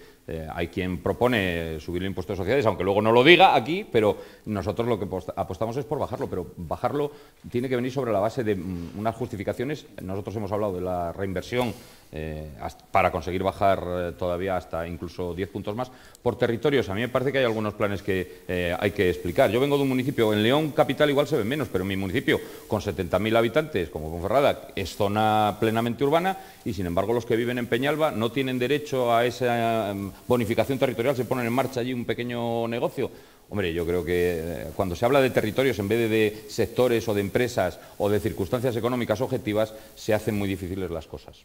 hay quien propone subir el impuesto de sociedades, aunque luego no lo diga aquí, pero nosotros lo que apostamos es por bajarlo. Pero bajarlo tiene que venir sobre la base de unas justificaciones. Nosotros hemos hablado de la reinversión para conseguir bajar todavía hasta incluso 10 puntos más por territorios. A mí me parece que hay algunos planes que hay que explicar. Yo vengo de un municipio, en León capital igual se ven menos, pero mi municipio con 70.000 habitantes, como Ponferrada, es zona plenamente urbana y sin embargo los que viven en Peñalba no tienen derecho a esa bonificación territorial, se ponen en marcha allí un pequeño negocio. Hombre, yo creo que cuando se habla de territorios en vez de sectores o de empresas o de circunstancias económicas objetivas, se hacen muy difíciles las cosas.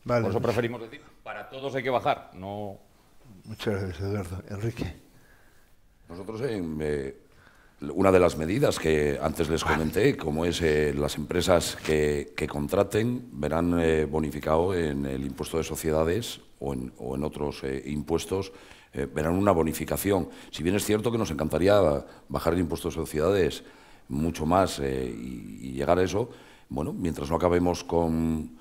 Vale. Por eso preferimos decir, para todos hay que bajar, no... Muchas gracias, Eduardo. Enrique. Nosotros, una de las medidas que antes les comenté, como es las empresas que contraten, verán bonificado en el impuesto de sociedades o en otros impuestos, verán una bonificación. Si bien es cierto que nos encantaría bajar el impuesto de sociedades mucho más y llegar a eso, bueno, mientras no acabemos con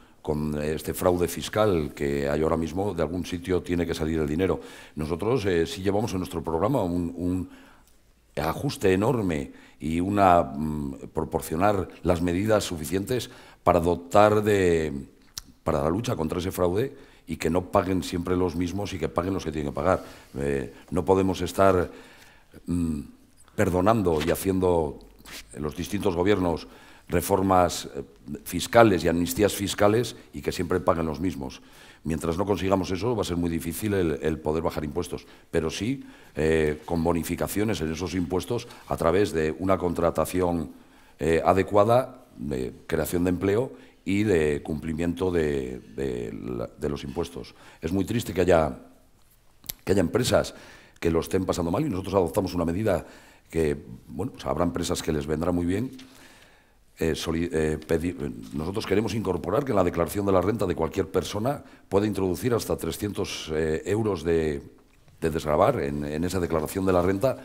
este fraude fiscal que hay ahora mismo, de algún sitio tiene que salir el dinero. Nosotros sí llevamos en nuestro programa un ajuste enorme y proporcionar las medidas suficientes para para la lucha contra ese fraude y que no paguen siempre los mismos y que paguen los que tienen que pagar. No podemos estar perdonando y haciendo en los distintos gobiernos reformas fiscales y amnistías fiscales y que siempre paguen los mismos. Mientras no consigamos eso, va a ser muy difícil el poder bajar impuestos, pero sí con bonificaciones en esos impuestos a través de una contratación adecuada, de creación de empleo y de cumplimiento de los impuestos. Es muy triste que haya empresas que lo estén pasando mal y nosotros adoptamos una medida que, bueno, pues habrá empresas que les vendrá muy bien. Nosotros queremos incorporar que en la declaración de la renta de cualquier persona puede introducir hasta 300 euros de desgravar en esa declaración de la renta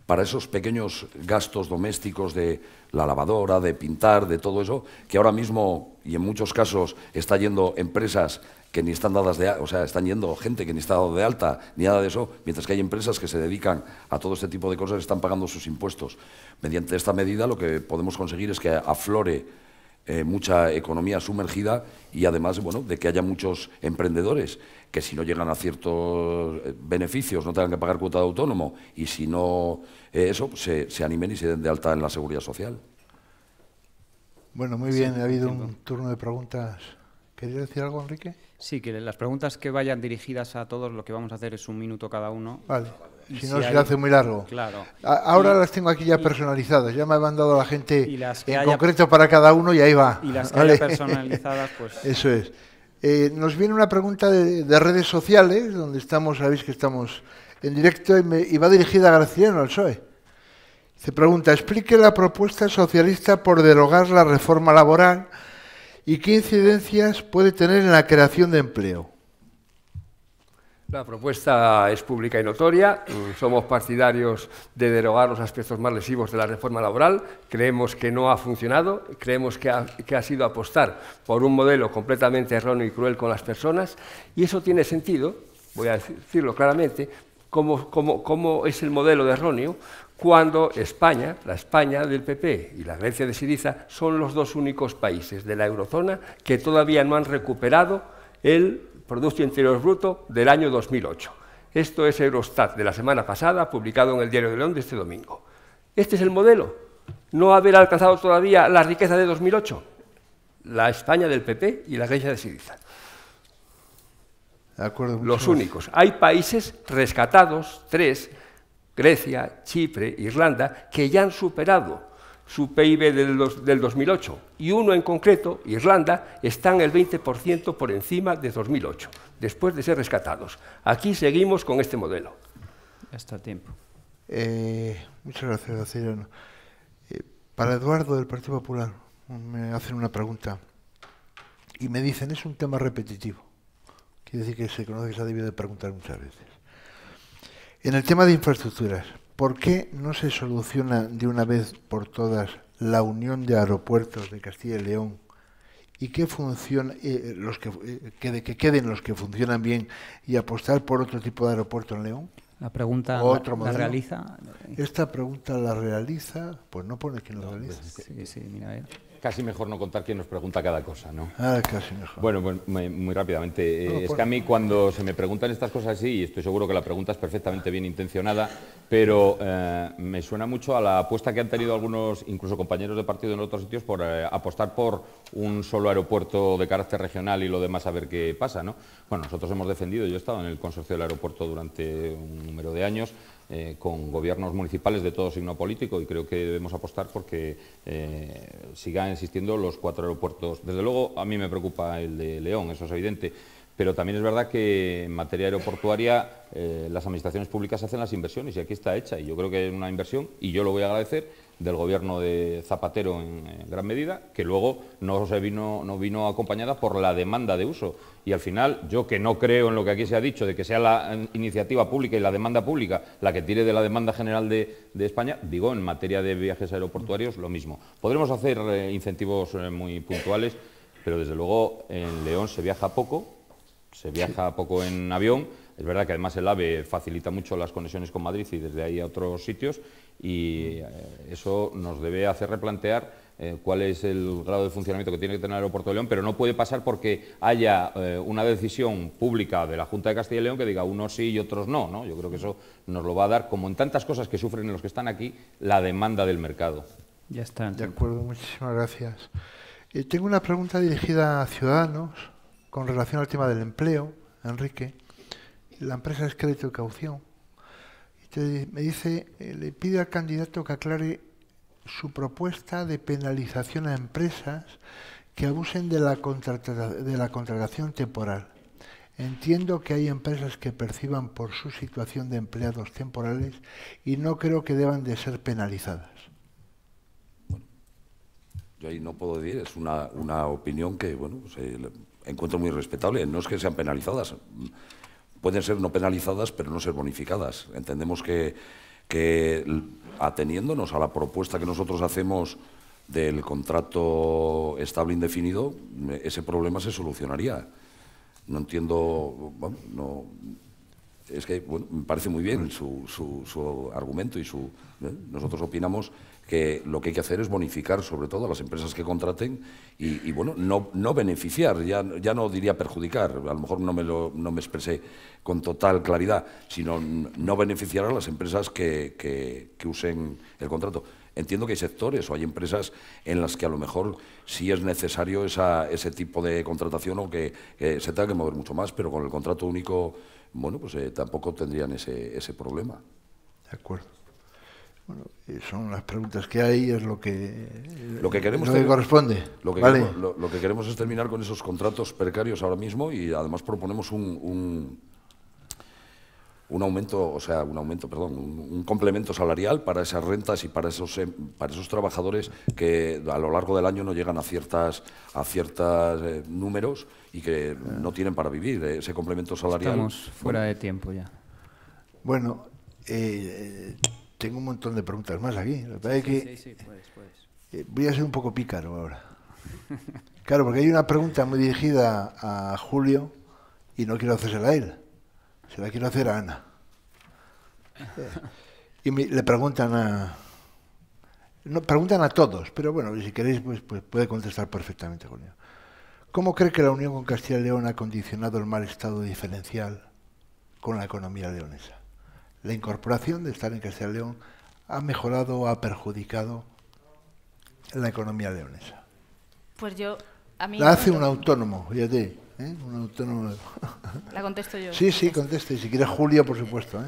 para esos pequeños gastos domésticos de la lavadora, de pintar, de todo eso, que ahora mismo y en muchos casos está yendo empresas que ni están dadas de alta, o sea, están yendo gente que ni está dado de alta, ni nada de eso, mientras que hay empresas que se dedican a todo este tipo de cosas y están pagando sus impuestos. Mediante esta medida lo que podemos conseguir es que aflore mucha economía sumergida y además, bueno, de que haya muchos emprendedores que si no llegan a ciertos beneficios no tengan que pagar cuota de autónomo y si no eso, pues se animen y se den de alta en la Seguridad Social. Bueno, muy bien, ha habido un turno de preguntas. ¿Querías decir algo, Enrique? Sí, que las preguntas que vayan dirigidas a todos, lo que vamos a hacer es 1 minuto cada uno. Vale, si no se hace muy largo. Claro. Ahora las tengo aquí ya personalizadas, ya me ha mandado la gente en haya, concreto para cada uno y ahí va. Y las que ¿vale? haya personalizadas, pues... Eso es. Nos viene una pregunta de redes sociales, donde estamos, sabéis que estamos en directo, y va dirigida a Graciano, al PSOE. Se pregunta, explique la propuesta socialista por derogar la reforma laboral y qué incidencias puede tener en la creación de empleo. La propuesta es pública y notoria. Somos partidarios de derogar los aspectos más lesivos de la reforma laboral. Creemos que no ha funcionado, creemos que ha sido apostar por un modelo completamente erróneo y cruel con las personas, y eso tiene sentido, voy a decirlo claramente, cómo es el modelo de erróneo cuando España, la España del PP y la Grecia de Syriza son los dos únicos países de la eurozona que todavía no han recuperado el Producto Interior Bruto del año 2008. Esto es Eurostat de la semana pasada, publicado en el Diario de León de este domingo. ¿Este es el modelo? ¿No haber alcanzado todavía la riqueza de 2008? La España del PP y la Grecia de Syriza. De acuerdo, los únicos. Hay países rescatados, 3, Grecia, Chipre, Irlanda, que ya han superado su PIB del 2008, y uno en concreto, Irlanda, están el 20% por encima de 2008, después de ser rescatados. Aquí seguimos con este modelo. Ya está a tiempo. Muchas gracias, Cirano. Para Eduardo del Partido Popular, me hacen una pregunta y me dicen, es un tema repetitivo. Quiere decir que se conoce que se ha debido de preguntar muchas veces. En el tema de infraestructuras, ¿por qué no se soluciona de una vez por todas la unión de aeropuertos de Castilla y León y que queden los que funcionan bien y apostar por otro tipo de aeropuerto en León? La pregunta la realiza. Esta pregunta la realiza, pues no pone quién la realiza. Sí, mira, a ver. Casi mejor no contar quién nos pregunta cada cosa, ¿no? Casi mejor. Bueno, pues muy rápidamente. Es que a mí cuando se me preguntan estas cosas así, y estoy seguro que la pregunta es perfectamente bien intencionada, pero me suena mucho a la apuesta que han tenido algunos, incluso compañeros de partido en otros sitios, por apostar por un solo aeropuerto de carácter regional y lo demás a ver qué pasa, ¿no? Bueno, nosotros hemos defendido, yo he estado en el consorcio del aeropuerto durante un número de años, con gobiernos municipales de todo signo político, y creo que debemos apostar porque sigan existiendo los 4 aeropuertos. Desde luego, a mí me preocupa el de León, eso es evidente, pero también es verdad que en materia aeroportuaria las administraciones públicas hacen las inversiones y aquí está hecha, y yo creo que es una inversión, y yo lo voy a agradecer, del gobierno de Zapatero en gran medida, que luego no vino acompañada por la demanda de uso. Y al final, yo que no creo en lo que aquí se ha dicho, de que sea la iniciativa pública y la demanda pública la que tire de la demanda general de España, digo, en materia de viajes aeroportuarios lo mismo. Podremos hacer incentivos muy puntuales, pero desde luego en León se viaja poco en avión. Es verdad que además el AVE facilita mucho las conexiones con Madrid y desde ahí a otros sitios, y eso nos debe hacer replantear cuál es el grado de funcionamiento que tiene que tener el aeropuerto de León, pero no puede pasar porque haya una decisión pública de la Junta de Castilla y León que diga unos sí y otros no, ¿no? Yo creo que eso nos lo va a dar, como en tantas cosas que sufren los que están aquí, la demanda del mercado. Ya está. De acuerdo, muchísimas gracias. Tengo una pregunta dirigida a Ciudadanos con relación al tema del empleo, Enrique. La empresa es Crédito y Caución. Me dice, le pide al candidato que aclare su propuesta de penalización a empresas que abusen de la contratación temporal. Entiendo que hay empresas que perciban por su situación de empleados temporales y no creo que deban de ser penalizadas. Bueno, yo ahí no puedo decir, es una opinión que bueno, pues, encuentro muy respetable. No es que sean penalizadas. Pueden ser no penalizadas, pero no ser bonificadas. Entendemos que ateniéndonos a la propuesta que nosotros hacemos del contrato estable indefinido, ese problema se solucionaría. No entiendo, bueno, no, es que bueno, me parece muy bien su argumento y nosotros opinamos que lo que hay que hacer es bonificar sobre todo a las empresas que contraten y bueno, no beneficiar, ya no diría perjudicar, a lo mejor no me expresé con total claridad, sino no beneficiar a las empresas que usen el contrato. Entiendo que hay sectores o hay empresas en las que a lo mejor sí es necesario ese tipo de contratación o que se tenga que mover mucho más, pero con el contrato único, bueno, pues tampoco tendrían ese problema. De acuerdo. Bueno, son las preguntas que hay, es lo que corresponde. Lo que queremos es terminar con esos contratos precarios ahora mismo y además proponemos un complemento salarial para esas rentas y para esos trabajadores que a lo largo del año no llegan a ciertos números y que no tienen para vivir. Ese complemento salarial. Estamos fuera de tiempo ya. Bueno, tengo un montón de preguntas más aquí. Sí, puedes. Voy a ser un poco pícaro ahora. Claro, porque hay una pregunta muy dirigida a Julio y no quiero hacérsela a él. Se la quiero hacer a Ana. Y le preguntan preguntan a todos, pero bueno, si queréis, pues puede contestar perfectamente, Julio. ¿Cómo cree que la unión con Castilla y León ha condicionado el mal estado diferencial con la economía leonesa? ¿La incorporación de estar en Castilla y León ha mejorado o ha perjudicado la economía leonesa? Pues a mí... La hace un autónomo, fíjate. Un autónomo. ¿La contesto yo? Sí, conteste. Y si quiere Julio, por supuesto.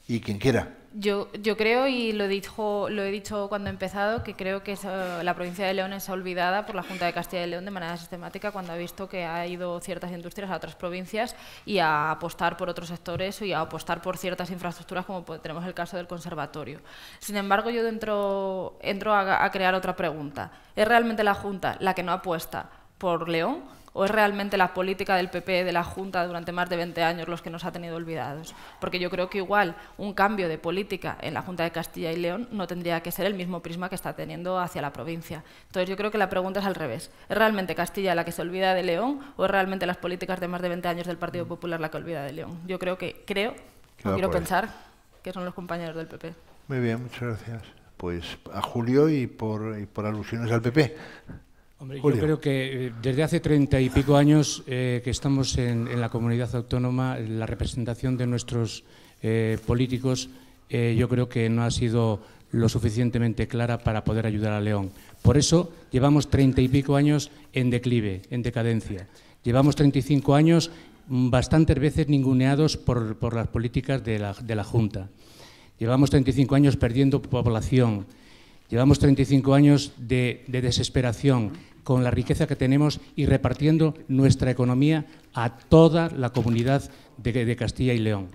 y quien quiera. Yo creo, y lo he dicho cuando he empezado, que creo que la provincia de León es olvidada por la Junta de Castilla y León de manera sistemática cuando ha visto que ha ido ciertas industrias a otras provincias y a apostar por otros sectores y a apostar por ciertas infraestructuras, como tenemos el caso del conservatorio. Sin embargo, yo entro a crear otra pregunta. ¿Es realmente la Junta la que no apuesta por León? ¿O es realmente la política del PP, de la Junta, durante más de 20 años los que nos ha tenido olvidados? Porque yo creo que igual un cambio de política en la Junta de Castilla y León no tendría que ser el mismo prisma que está teniendo hacia la provincia. Entonces yo creo que la pregunta es al revés. ¿Es realmente Castilla la que se olvida de León o es realmente las políticas de más de 20 años del Partido Popular la que olvida de León? Yo creo, no quiero pensar que son los compañeros del PP. Muy bien, muchas gracias. Pues a Julio y por alusiones al PP. Hombre, yo creo que desde hace 30 y pico años que estamos en la comunidad autónoma, la representación de nuestros políticos yo creo que no ha sido lo suficientemente clara para poder ayudar a León. Por eso llevamos 30 y pico años en declive, en decadencia. Llevamos 35 años bastantes veces ninguneados por las políticas de la Junta. Llevamos 35 años perdiendo población. Llevamos 35 años de desesperación con la riqueza que tenemos y repartiendo nuestra economía a toda la comunidad de Castilla y León.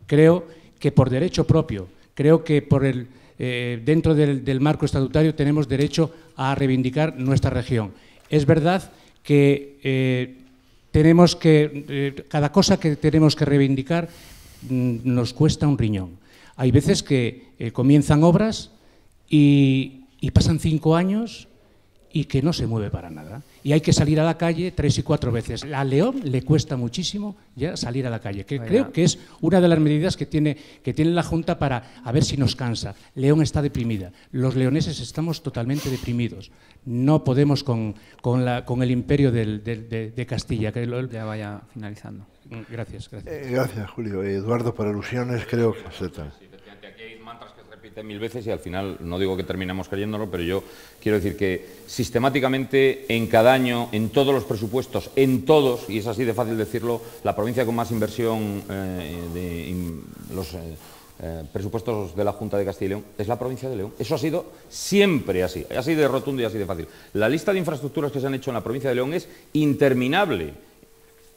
Creo que por derecho propio, creo que dentro del marco estatutario tenemos derecho a reivindicar nuestra región. Es verdad que cada cosa que tenemos que reivindicar nos cuesta un riñón. Hay veces que comienzan obras y pasan 5 años y que no se mueve para nada. Y hay que salir a la calle 3 y 4 veces. A León le cuesta muchísimo ya salir a la calle, que creo que es una de las medidas que tiene la Junta para a ver si nos cansa. León está deprimida. Los leoneses estamos totalmente deprimidos. No podemos con el imperio de Castilla. Ya vaya finalizando. Gracias. Gracias, Julio. Eduardo, por alusiones, creo que se trata. Aquí hay mantras que se repiten 1000 veces y al final, no digo que terminemos creyéndolo, pero yo quiero decir que sistemáticamente en cada año, en todos los presupuestos, en todos, y es así de fácil decirlo, la provincia con más inversión los presupuestos de la Junta de Castilla y León es la provincia de León. Eso ha sido siempre así de rotundo y así de fácil. La lista de infraestructuras que se han hecho en la provincia de León es interminable.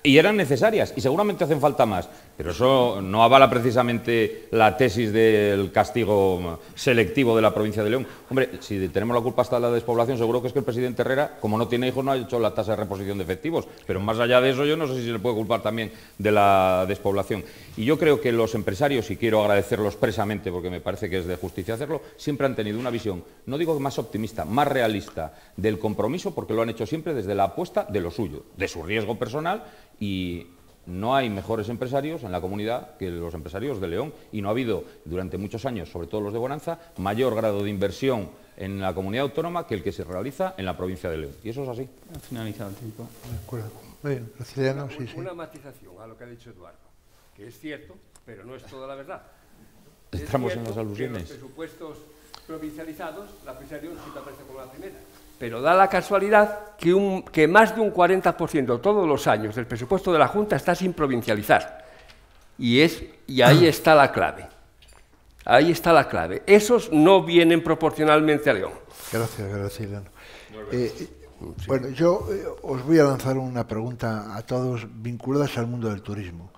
Y eran necesarias, y seguramente hacen falta más, pero eso no avala precisamente la tesis del castigo selectivo de la provincia de León. Hombre, si tenemos la culpa hasta la despoblación, seguro que es que el presidente Herrera, como no tiene hijos, no ha hecho la tasa de reposición de efectivos, pero más allá de eso yo no sé si se le puede culpar también de la despoblación. Y yo creo que los empresarios, y quiero agradecerlo expresamente porque me parece que es de justicia hacerlo, siempre han tenido una visión, no digo más optimista, más realista del compromiso, porque lo han hecho siempre desde la apuesta de lo suyo, de su riesgo personal. Y no hay mejores empresarios en la comunidad que los empresarios de León y no ha habido durante muchos años, sobre todo los de Bonanza, mayor grado de inversión en la comunidad autónoma que el que se realiza en la provincia de León. Y eso es así. Ha finalizado el tiempo. De acuerdo. Bien, Graciliano, sí. Una matización a lo que ha dicho Eduardo, que es cierto, pero no es toda la verdad. Estamos en las alusiones. En los presupuestos provincializados, la provincia de León sí aparece como la primera. Pero da la casualidad que más de un 40% todos los años del presupuesto de la Junta está sin provincializar. Y ahí está la clave. Ahí está la clave. Esos no vienen proporcionalmente a León. Gracias, Graciliano. Bueno, yo os voy a lanzar una pregunta a todos vinculadas al mundo del turismo.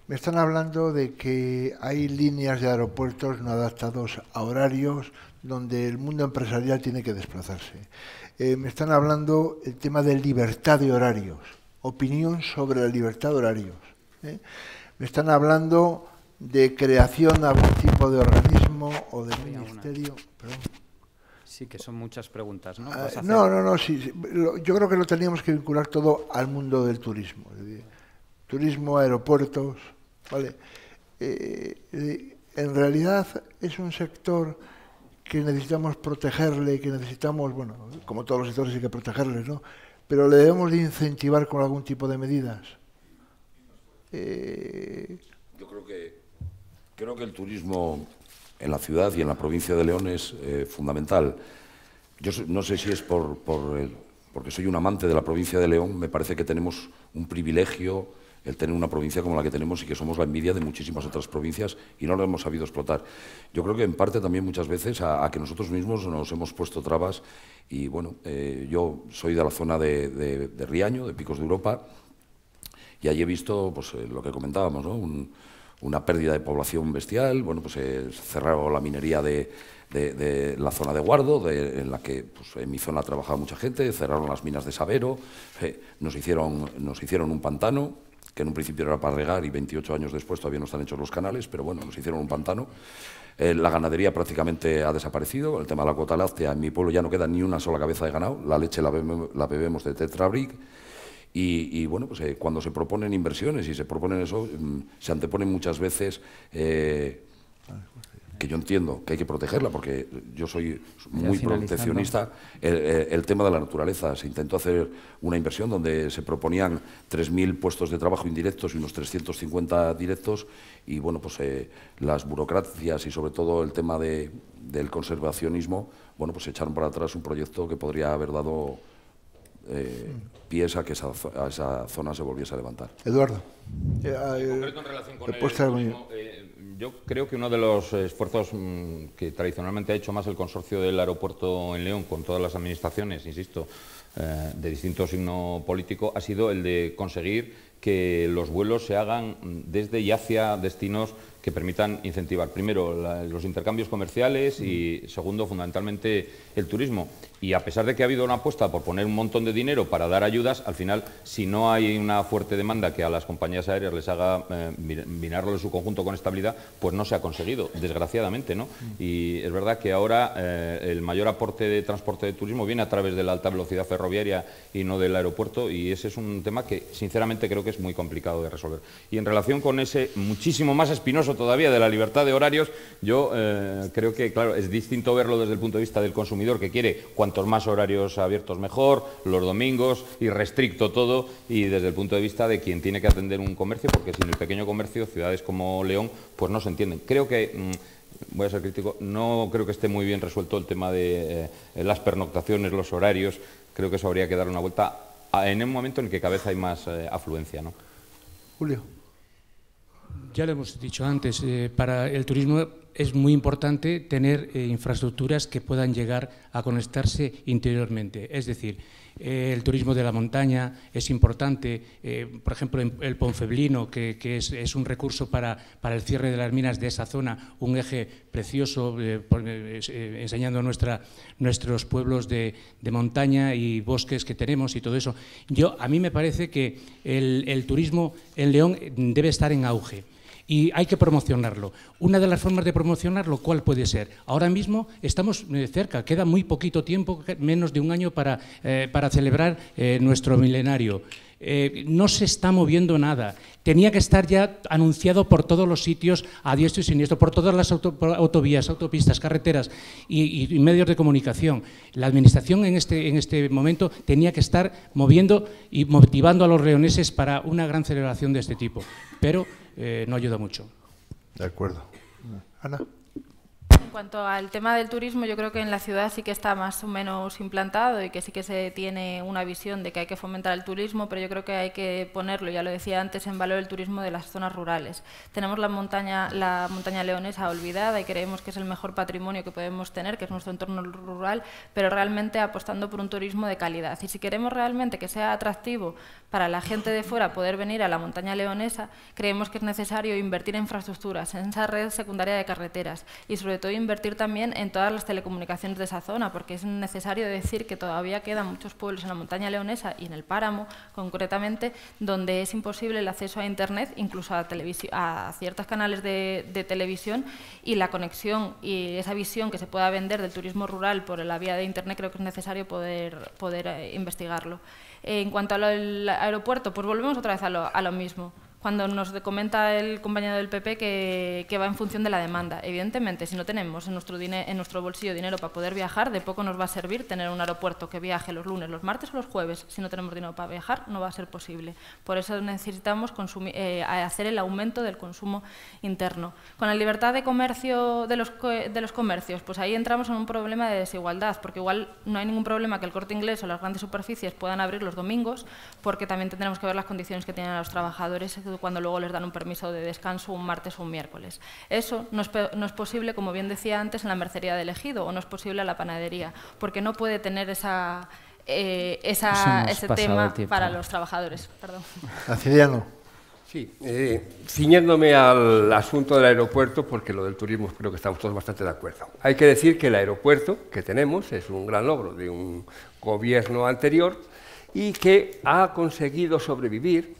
Me están hablando de que hay líneas de aeropuertos no adaptados a horarios donde el mundo empresarial tiene que desplazarse. Me están hablando el tema de libertad de horarios, opinión sobre la libertad de horarios. Me están hablando de creación de algún tipo de organismo o de ministerio. Perdón. Sí, que son muchas preguntas, ¿no? No, sí. Yo creo que lo teníamos que vincular todo al mundo del turismo. Es decir, turismo, aeropuertos, ¿vale? En realidad es un sector que necesitamos protegerle, que necesitamos, bueno, como todos los sectores hay que protegerles, ¿no? Pero le debemos de incentivar con algún tipo de medidas. Yo creo que el turismo en la ciudad y en la provincia de León es fundamental. Yo no sé si es porque soy un amante de la provincia de León, me parece que tenemos un privilegio el tener una provincia como la que tenemos y que somos la envidia de muchísimas otras provincias y no lo hemos sabido explotar. Yo creo que en parte también muchas veces a que nosotros mismos nos hemos puesto trabas y bueno, yo soy de la zona de Riaño, de Picos de Europa, y allí he visto pues, lo que comentábamos, ¿no? Una pérdida de población bestial, bueno, pues cerraron la minería de la zona de Guardo, en la que pues, en mi zona trabajaba mucha gente, cerraron las minas de Sabero, nos hicieron un pantano, que en un principio era para regar y 28 años después todavía no están hechos los canales, pero bueno, nos hicieron un pantano. La ganadería prácticamente ha desaparecido, el tema de la cuota láctea, en mi pueblo ya no queda ni una sola cabeza de ganado, la leche la bebemos de Tetrabric. Y bueno, pues cuando se proponen inversiones y se proponen eso, se anteponen muchas veces, que yo entiendo que hay que protegerla, porque yo soy muy proteccionista, el tema de la naturaleza. Se intentó hacer una inversión donde se proponían 3.000 puestos de trabajo indirectos y unos 350 directos, y bueno, pues las burocracias y sobre todo el tema del conservacionismo, bueno, pues echaron para atrás un proyecto que podría haber dado pies a que esa zona se volviese a levantar. Eduardo. En concreto, en relación con el turismo, yo creo que uno de los esfuerzos que tradicionalmente ha hecho más el consorcio del aeropuerto en León, con todas las administraciones, insisto, de distinto signo político, ha sido el de conseguir que los vuelos se hagan desde y hacia destinos que permitan incentivar, primero, los intercambios comerciales y, segundo, fundamentalmente, el turismo. Y a pesar de que ha habido una apuesta por poner un montón de dinero para dar ayudas, al final, si no hay una fuerte demanda que a las compañías aéreas les haga mirarlo en su conjunto con estabilidad, pues no se ha conseguido, desgraciadamente, ¿no? Y es verdad que ahora el mayor aporte de transporte de turismo viene a través de la alta velocidad ferroviaria y no del aeropuerto, y ese es un tema que, sinceramente, creo que es muy complicado de resolver. Y en relación con ese muchísimo más espinoso todavía de la libertad de horarios, yo creo que, claro, es distinto verlo desde el punto de vista del consumidor, que quiere cuantos más horarios abiertos mejor, los domingos, y restricto todo, y desde el punto de vista de quien tiene que atender un comercio, porque sin el pequeño comercio, ciudades como León, pues no se entienden. Creo que, voy a ser crítico, no creo que esté muy bien resuelto el tema de las pernoctaciones, los horarios. Creo que eso habría que dar una vuelta en un momento en el que cada vez hay más afluencia, ¿no? Julio. Ya lo hemos dicho antes, para el turismo es muy importante tener infraestructuras que puedan llegar a conectarse interiormente. Es decir, el turismo de la montaña es importante, por ejemplo, el Ponfeblino, que es un recurso para el cierre de las minas de esa zona, un eje precioso, enseñando nuestros pueblos de montaña y bosques que tenemos y todo eso. A mí me parece que el turismo en León debe estar en auge. Y hay que promocionarlo. Una de las formas de promocionarlo, ¿cuál puede ser? Ahora mismo estamos cerca, queda muy poquito tiempo, menos de un año para celebrar nuestro milenario. No se está moviendo nada. Tenía que estar ya anunciado por todos los sitios, a diestro y siniestro, por todas las autovías, autopistas, carreteras y medios de comunicación. La Administración en este momento tenía que estar moviendo y motivando a los leoneses para una gran celebración de este tipo, pero no ayuda mucho. De acuerdo. Ana. En cuanto al tema del turismo, yo creo que en la ciudad sí que está más o menos implantado y que sí que se tiene una visión de que hay que fomentar el turismo, pero yo creo que hay que ponerlo, ya lo decía antes, en valor el turismo de las zonas rurales. Tenemos la montaña leonesa olvidada y creemos que es el mejor patrimonio que podemos tener, que es nuestro entorno rural, pero realmente apostando por un turismo de calidad. Y si queremos realmente que sea atractivo para la gente de fuera poder venir a la montaña leonesa, creemos que es necesario invertir en infraestructuras, en esa red secundaria de carreteras y sobre todo invertir también en todas las telecomunicaciones de esa zona, porque es necesario decir que todavía quedan muchos pueblos en la montaña leonesa y en el páramo, concretamente, donde es imposible el acceso a Internet, incluso a ciertos canales de televisión, y la conexión y esa visión que se pueda vender del turismo rural por la vía de Internet, creo que es necesario poder investigarlo. En cuanto al aeropuerto, pues volvemos otra vez a lo mismo. cuando nos comenta el compañero del PP que va en función de la demanda. Evidentemente, si no tenemos en nuestro bolsillo dinero para poder viajar, de poco nos va a servir tener un aeropuerto que viaje los lunes, los martes o los jueves. Si no tenemos dinero para viajar, no va a ser posible. Por eso necesitamos hacer el aumento del consumo interno. Con la libertad de comercio de los comercios, pues ahí entramos en un problema de desigualdad, porque igual no hay ningún problema que el Corte Inglés o las grandes superficies puedan abrir los domingos, porque también tendremos que ver las condiciones que tienen a los trabajadores cuando luego les dan un permiso de descanso un martes o un miércoles. Eso no es posible, como bien decía antes, en la mercería de Ejido, o no es posible en la panadería, porque no puede tener ese tema para los trabajadores. Perdón. Aciliano. Sí, ciñéndome al asunto del aeropuerto, porque lo del turismo creo que estamos todos bastante de acuerdo. Hay que decir que el aeropuerto que tenemos es un gran logro de un gobierno anterior y que ha conseguido sobrevivir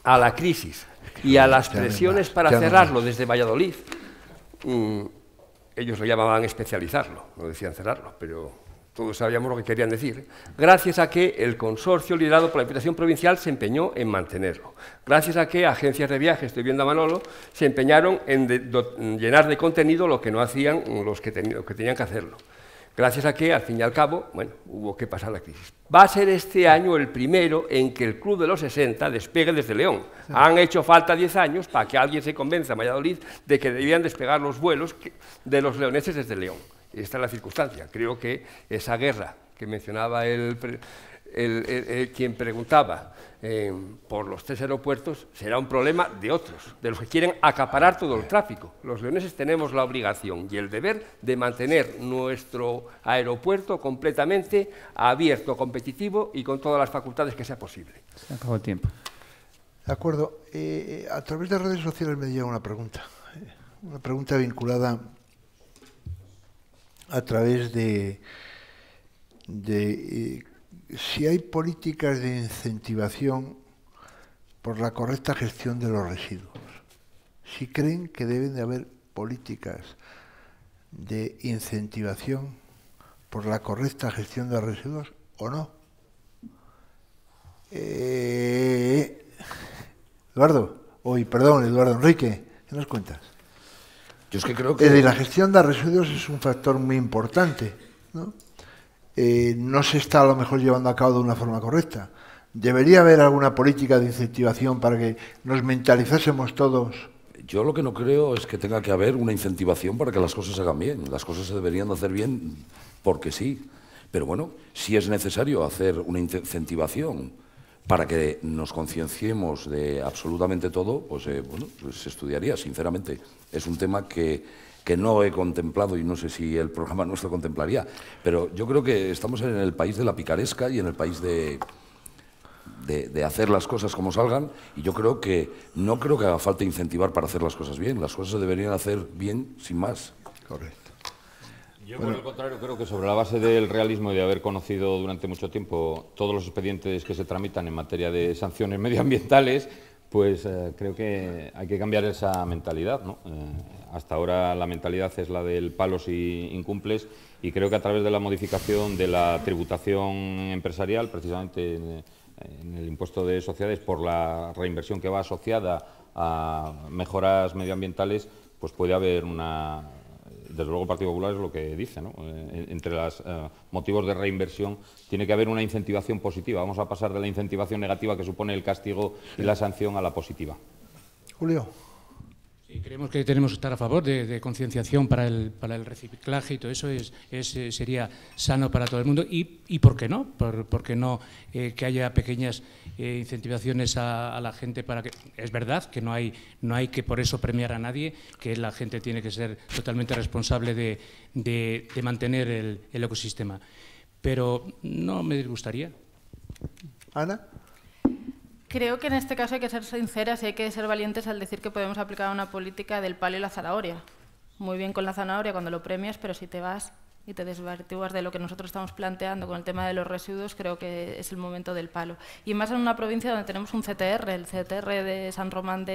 a la crisis y a las presiones para cerrarlo desde Valladolid. Ellos lo llamaban especializarlo, no decían cerrarlo, pero todos sabíamos lo que querían decir. Gracias a que el consorcio liderado por la Diputación Provincial se empeñó en mantenerlo. Gracias a que agencias de viajes, estoy viendo a Manolo, se empeñaron en llenar de contenido lo que no hacían los que tenían que hacerlo. Gracias a que, al fin y al cabo, bueno, hubo que pasar la crisis. Va a ser este año el primero en que el Club de los 60 despegue desde León. Han hecho falta 10 años para que alguien se convenza en Valladolid de que debían despegar los vuelos de los leoneses desde León. Y esta es la circunstancia. Creo que esa guerra que mencionaba quien preguntaba por los 3 aeropuertos será un problema de otros, de los que quieren acaparar todo el tráfico. Los leoneses tenemos la obligación y el deber de mantener nuestro aeropuerto completamente abierto, competitivo y con todas las facultades que sea posible. Se acabó el tiempo. De acuerdo. A través de redes sociales me llega una pregunta vinculada a través de si hay políticas de incentivación por la correcta gestión de los residuos. Si creen que deben de haber políticas de incentivación por la correcta gestión de los residuos o no. Eduardo Enrique, ¿qué nos cuentas? Yo es que creo que... La gestión de residuos es un factor muy importante, ¿no? No se está a lo mejor llevando a cabo de una forma correcta. ¿Debería haber alguna política de incentivación para que nos mentalizásemos todos? Yo lo que no creo es que tenga que haber una incentivación para que las cosas se hagan bien. Las cosas se deberían de hacer bien porque sí. Pero bueno, si es necesario hacer una incentivación para que nos concienciemos de absolutamente todo, pues se estudiaría, sinceramente. Es un tema que no he contemplado y no sé si el programa nuestro contemplaría, pero yo creo que estamos en el país de la picaresca y en el país de hacer las cosas como salgan, y yo creo que no creo que haga falta incentivar para hacer las cosas bien. Las cosas se deberían hacer bien sin más. Correcto. Yo, por el contrario, creo que sobre la base del realismo y de haber conocido durante mucho tiempo todos los expedientes que se tramitan en materia de sanciones medioambientales, pues creo que hay que cambiar esa mentalidad, ¿no? Hasta ahora la mentalidad es la del palo si incumples, y creo que a través de la modificación de la tributación empresarial, precisamente en el impuesto de sociedades, por la reinversión que va asociada a mejoras medioambientales, pues puede haber una... Desde luego el Partido Popular es lo que dice, ¿no? Entre los motivos de reinversión tiene que haber una incentivación positiva. Vamos a pasar de la incentivación negativa que supone el castigo y la sanción a la positiva. Julio. Sí, creemos que tenemos que estar a favor de concienciación para el reciclaje, y todo eso sería sano para todo el mundo. Y ¿por qué no? ¿Por qué no que haya pequeñas incentivaciones a la gente para que... Es verdad que no hay que por eso premiar a nadie, que la gente tiene que ser totalmente responsable de mantener el ecosistema. Pero no me disgustaría. Ana. Creo que en este caso hay que ser sinceras y hay que ser valientes al decir que podemos aplicar una política del palo y la zanahoria. Muy bien con la zanahoria cuando lo premias, pero si te vas y te desvirtúas de lo que nosotros estamos planteando con el tema de los residuos, creo que es el momento del palo. Y más en una provincia donde tenemos un CTR, el CTR de San Román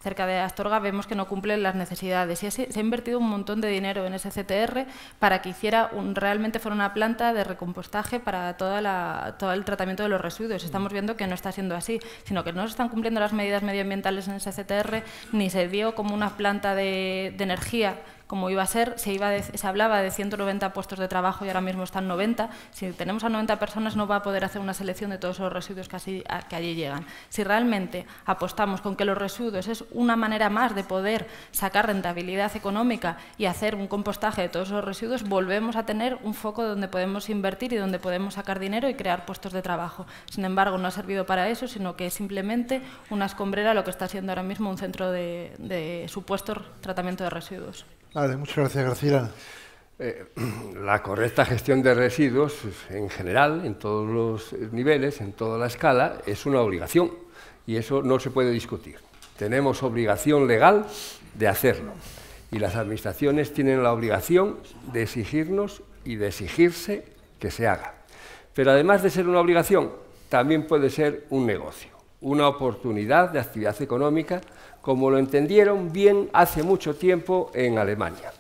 cerca de Astorga, vemos que no cumplen las necesidades. Y se ha invertido un montón de dinero en ese CTR para que realmente fuera una planta de recompostaje para todo el tratamiento de los residuos. Estamos viendo que no está siendo así, sino que no se están cumpliendo las medidas medioambientales en ese CTR, ni se dio como una planta de energía como iba a ser. Se hablaba de 190 puestos de trabajo y ahora mismo están 90. Si tenemos a 90 personas no va a poder hacer una selección de todos los residuos que allí llegan. Si realmente apostamos con que los residuos es una manera más de poder sacar rentabilidad económica y hacer un compostaje de todos los residuos, volvemos a tener un foco donde podemos invertir y donde podemos sacar dinero y crear puestos de trabajo. Sin embargo, no ha servido para eso, sino que es simplemente una escombrera lo que está siendo ahora mismo un centro de supuesto tratamiento de residuos. Vale, muchas gracias, Graciela. La correcta gestión de residuos, en general, en todos los niveles, en toda la escala, es una obligación y eso no se puede discutir. Tenemos obligación legal de hacerlo y las administraciones tienen la obligación de exigirnos y de exigirse que se haga. Pero además de ser una obligación, también puede ser un negocio, una oportunidad de actividad económica, como lo entendieron bien hace mucho tiempo en Alemania,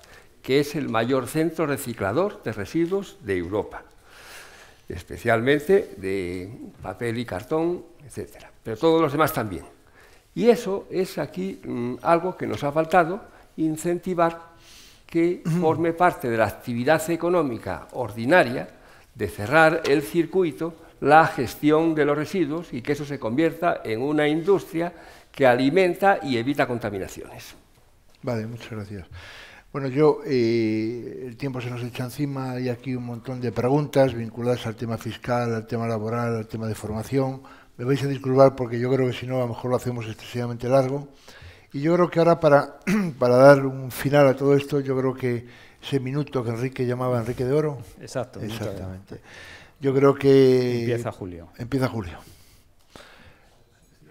que es el mayor centro reciclador de residuos de Europa, especialmente de papel y cartón, etc. Pero todos los demás también. Y eso es aquí algo que nos ha faltado, incentivar que forme parte de la actividad económica ordinaria de cerrar el circuito, la gestión de los residuos y que eso se convierta en una industria que alimenta y evita contaminaciones. Vale, muchas gracias. Bueno, el tiempo se nos echa encima, hay aquí un montón de preguntas vinculadas al tema fiscal, al tema laboral, al tema de formación. Me vais a disculpar porque yo creo que si no, a lo mejor lo hacemos excesivamente largo. Y yo creo que ahora, para dar un final a todo esto, yo creo que ese minuto que Enrique llamaba Enrique de Oro. Exacto. Exactamente. Yo creo que... Empieza Julio. Empieza Julio.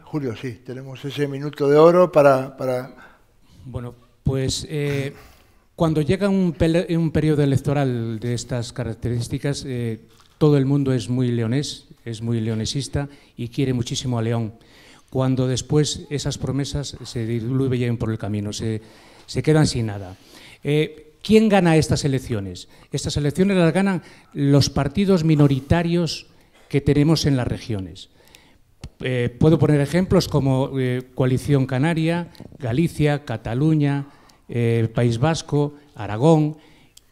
Julio, sí, tenemos ese minuto de oro para... Bueno, pues cuando llega un periodo electoral de estas características, todo el mundo es muy leonés, es muy leonesista y quiere muchísimo a León. Cuando después esas promesas se diluyen por el camino, se quedan sin nada. ¿Quién gana estas elecciones? Estas elecciones las ganan los partidos minoritarios que tenemos en las regiones. Puedo poner ejemplos como Coalición Canaria, Galicia, Cataluña, País Vasco, Aragón.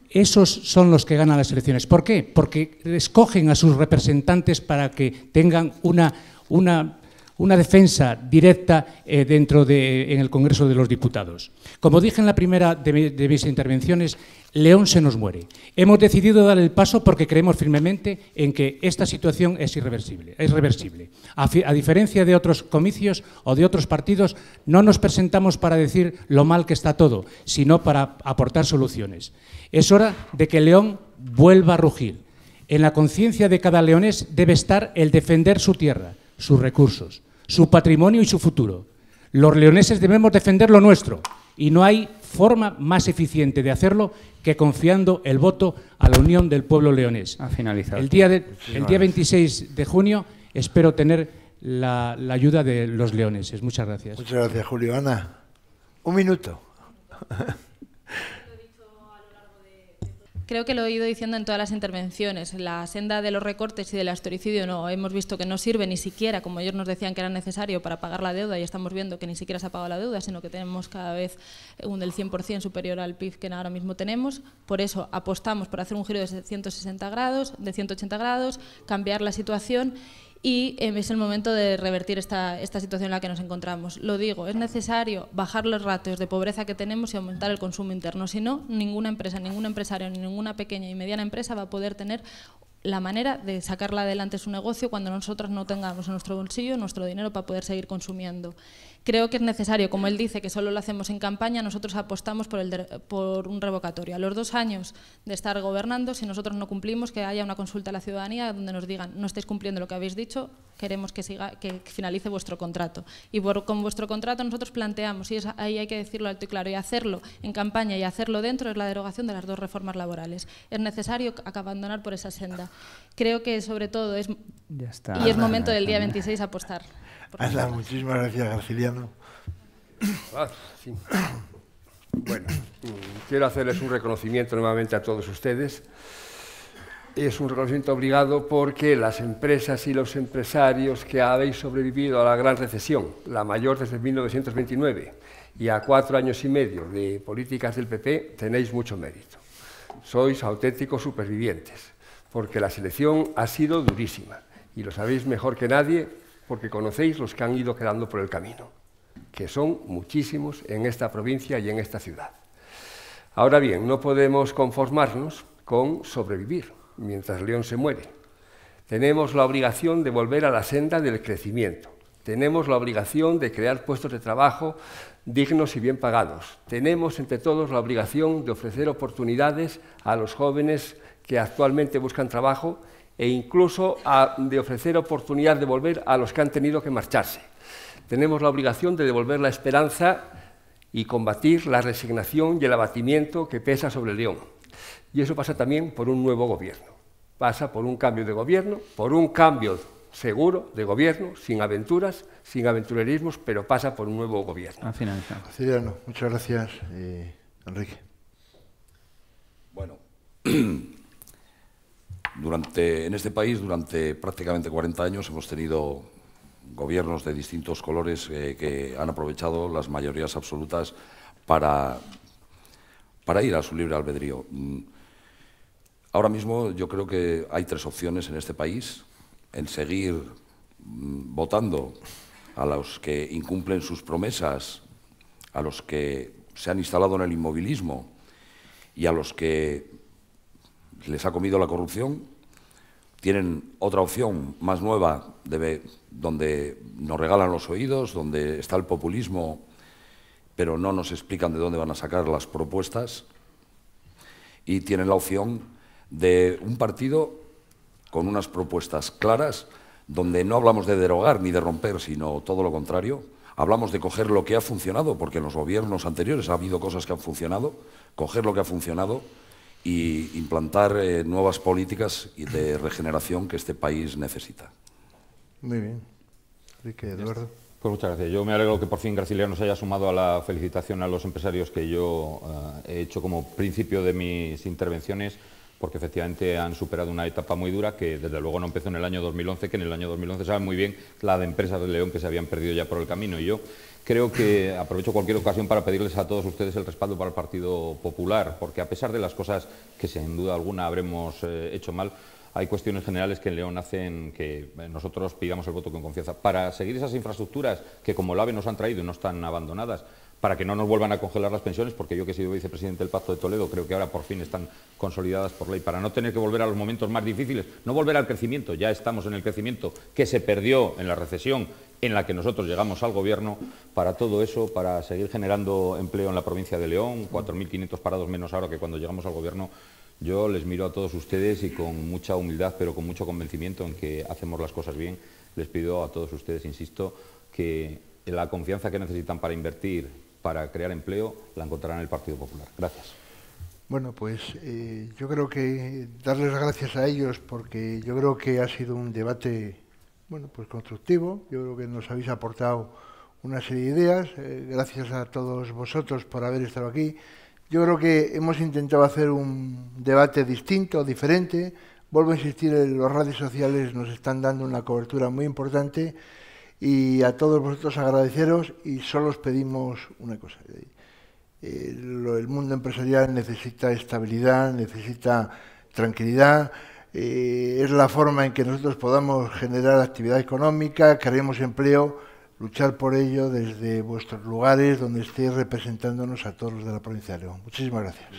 Esos son los que ganan las elecciones. ¿Por qué? Porque escogen a sus representantes para que tengan una defensa directa en el Congreso de los Diputados. Como dije en la primera de mis intervenciones, León se nos muere. Hemos decidido dar el paso porque creemos firmemente en que esta situación es irreversible. Es reversible. A diferencia de otros comicios o de otros partidos, no nos presentamos para decir lo mal que está todo, sino para aportar soluciones. Es hora de que León vuelva a rugir. En la conciencia de cada leonés debe estar el defender su tierra, sus recursos, su patrimonio y su futuro. Los leoneses debemos defender lo nuestro y no hay forma más eficiente de hacerlo que confiando el voto a la unión del pueblo leonés. Ha finalizado. El día 26 de junio espero tener la ayuda de los leoneses. Muchas gracias. Muchas gracias, Julio. Ana, un minuto. Creo que lo he ido diciendo en todas las intervenciones. La senda de los recortes y del historicidio no hemos visto que no sirve ni siquiera, como ellos nos decían que era necesario para pagar la deuda, y estamos viendo que ni siquiera se ha pagado la deuda, sino que tenemos cada vez del 100% superior al PIB que ahora mismo tenemos. Por eso apostamos por hacer un giro de 160 grados, de 180 grados, cambiar la situación. Y es el momento de revertir esta situación en la que nos encontramos. Lo digo, es necesario bajar los ratios de pobreza que tenemos y aumentar el consumo interno. Si no, ninguna empresa, ningún empresario, ni ninguna pequeña y mediana empresa va a poder tener la manera de sacarla adelante su negocio cuando nosotros no tengamos en nuestro bolsillo nuestro dinero para poder seguir consumiendo. Creo que es necesario, como él dice, que solo lo hacemos en campaña, nosotros apostamos por un revocatorio. A los 2 años de estar gobernando, si nosotros no cumplimos, que haya una consulta a la ciudadanía donde nos digan no estáis cumpliendo lo que habéis dicho, queremos que finalice vuestro contrato. Y con vuestro contrato nosotros planteamos, y ahí hay que decirlo alto y claro, y hacerlo en campaña y hacerlo dentro es la derogación de las 2 reformas laborales. Es necesario abandonar por esa senda. Creo que sobre todo es momento del día 26 apostar. Anda, muchísimas gracias, Garciliano. Sí. Bueno, quiero hacerles un reconocimiento nuevamente a todos ustedes. Es un reconocimiento obligado porque las empresas y los empresarios que habéis sobrevivido a la gran recesión, la mayor desde 1929, y a 4 años y medio de políticas del PP, tenéis mucho mérito. Sois auténticos supervivientes, porque la selección ha sido durísima, y lo sabéis mejor que nadie, porque conocéis los que han ido quedando por el camino, que son muchísimos en esta provincia y en esta ciudad. Ahora bien, no podemos conformarnos con sobrevivir mientras León se muere. Tenemos la obligación de volver a la senda del crecimiento. Tenemos la obligación de crear puestos de trabajo dignos y bien pagados. Tenemos entre todos la obligación de ofrecer oportunidades a los jóvenes que actualmente buscan trabajo e incluso de ofrecer oportunidad de volver a los que han tenido que marcharse. Tenemos la obligación de devolver la esperanza y combatir la resignación y el abatimiento que pesa sobre León. Y eso pasa también por un nuevo gobierno. Pasa por un cambio de gobierno, por un cambio seguro de gobierno, sin aventuras, sin aventurerismos, pero pasa por un nuevo gobierno. Garciliano, muchas gracias. Enrique. Bueno, en este país, durante prácticamente 40 años, hemos tenido gobiernos de distintos colores que han aprovechado las mayorías absolutas para ir a su libre albedrío. Ahora mismo yo creo que hay 3 opciones en este país: en seguir votando a los que incumplen sus promesas, a los que se han instalado en el inmovilismo y a los que les ha comido la corrupción. Tienen otra opción más nueva, donde nos regalan los oídos, donde está el populismo, pero no nos explican de dónde van a sacar las propuestas. Y tienen la opción de un partido con unas propuestas claras, donde no hablamos de derogar ni de romper, sino todo lo contrario. Hablamos de coger lo que ha funcionado, porque en los gobiernos anteriores ha habido cosas que han funcionado, coger lo que ha funcionado y implantar nuevas políticas de regeneración que este país necesita. Muy bien. Enrique, Eduardo. Pues muchas gracias. Yo me alegro que por fin Garciliano se haya sumado a la felicitación a los empresarios que yo he hecho como principio de mis intervenciones, porque efectivamente han superado una etapa muy dura que desde luego no empezó en el año 2011, que en el año 2011 saben muy bien la de empresas de León que se habían perdido ya por el camino. Y yo creo que aprovecho cualquier ocasión para pedirles a todos ustedes el respaldo para el Partido Popular, porque a pesar de las cosas que sin duda alguna habremos hecho mal, hay cuestiones generales que en León hacen que nosotros pidamos el voto con confianza para seguir esas infraestructuras que como el AVE nos han traído y no están abandonadas, para que no nos vuelvan a congelar las pensiones, porque yo que he sido vicepresidente del Pacto de Toledo creo que ahora por fin están consolidadas por ley, para no tener que volver a los momentos más difíciles, no volver al crecimiento, ya estamos en el crecimiento que se perdió en la recesión en la que nosotros llegamos al gobierno. Para todo eso, para seguir generando empleo en la provincia de León, 4.500 parados menos ahora que cuando llegamos al gobierno. Yo les miro a todos ustedes y con mucha humildad, pero con mucho convencimiento en que hacemos las cosas bien, les pido a todos ustedes, insisto, que la confianza que necesitan para invertir, para crear empleo, la encontrarán en el Partido Popular. Gracias. Bueno, pues yo creo que darles las gracias a ellos, porque yo creo que ha sido un debate pues constructivo. Yo creo que nos habéis aportado una serie de ideas. Gracias a todos vosotros por haber estado aquí. Yo creo que hemos intentado hacer un debate distinto, diferente. Vuelvo a insistir, las redes sociales nos están dando una cobertura muy importante y a todos vosotros agradeceros, y solo os pedimos una cosa. El mundo empresarial necesita estabilidad, necesita tranquilidad. Es la forma en que nosotros podamos generar actividad económica, creemos empleo, luchar por ello desde vuestros lugares donde estéis representándonos a todos los de la provincia de León. Muchísimas gracias.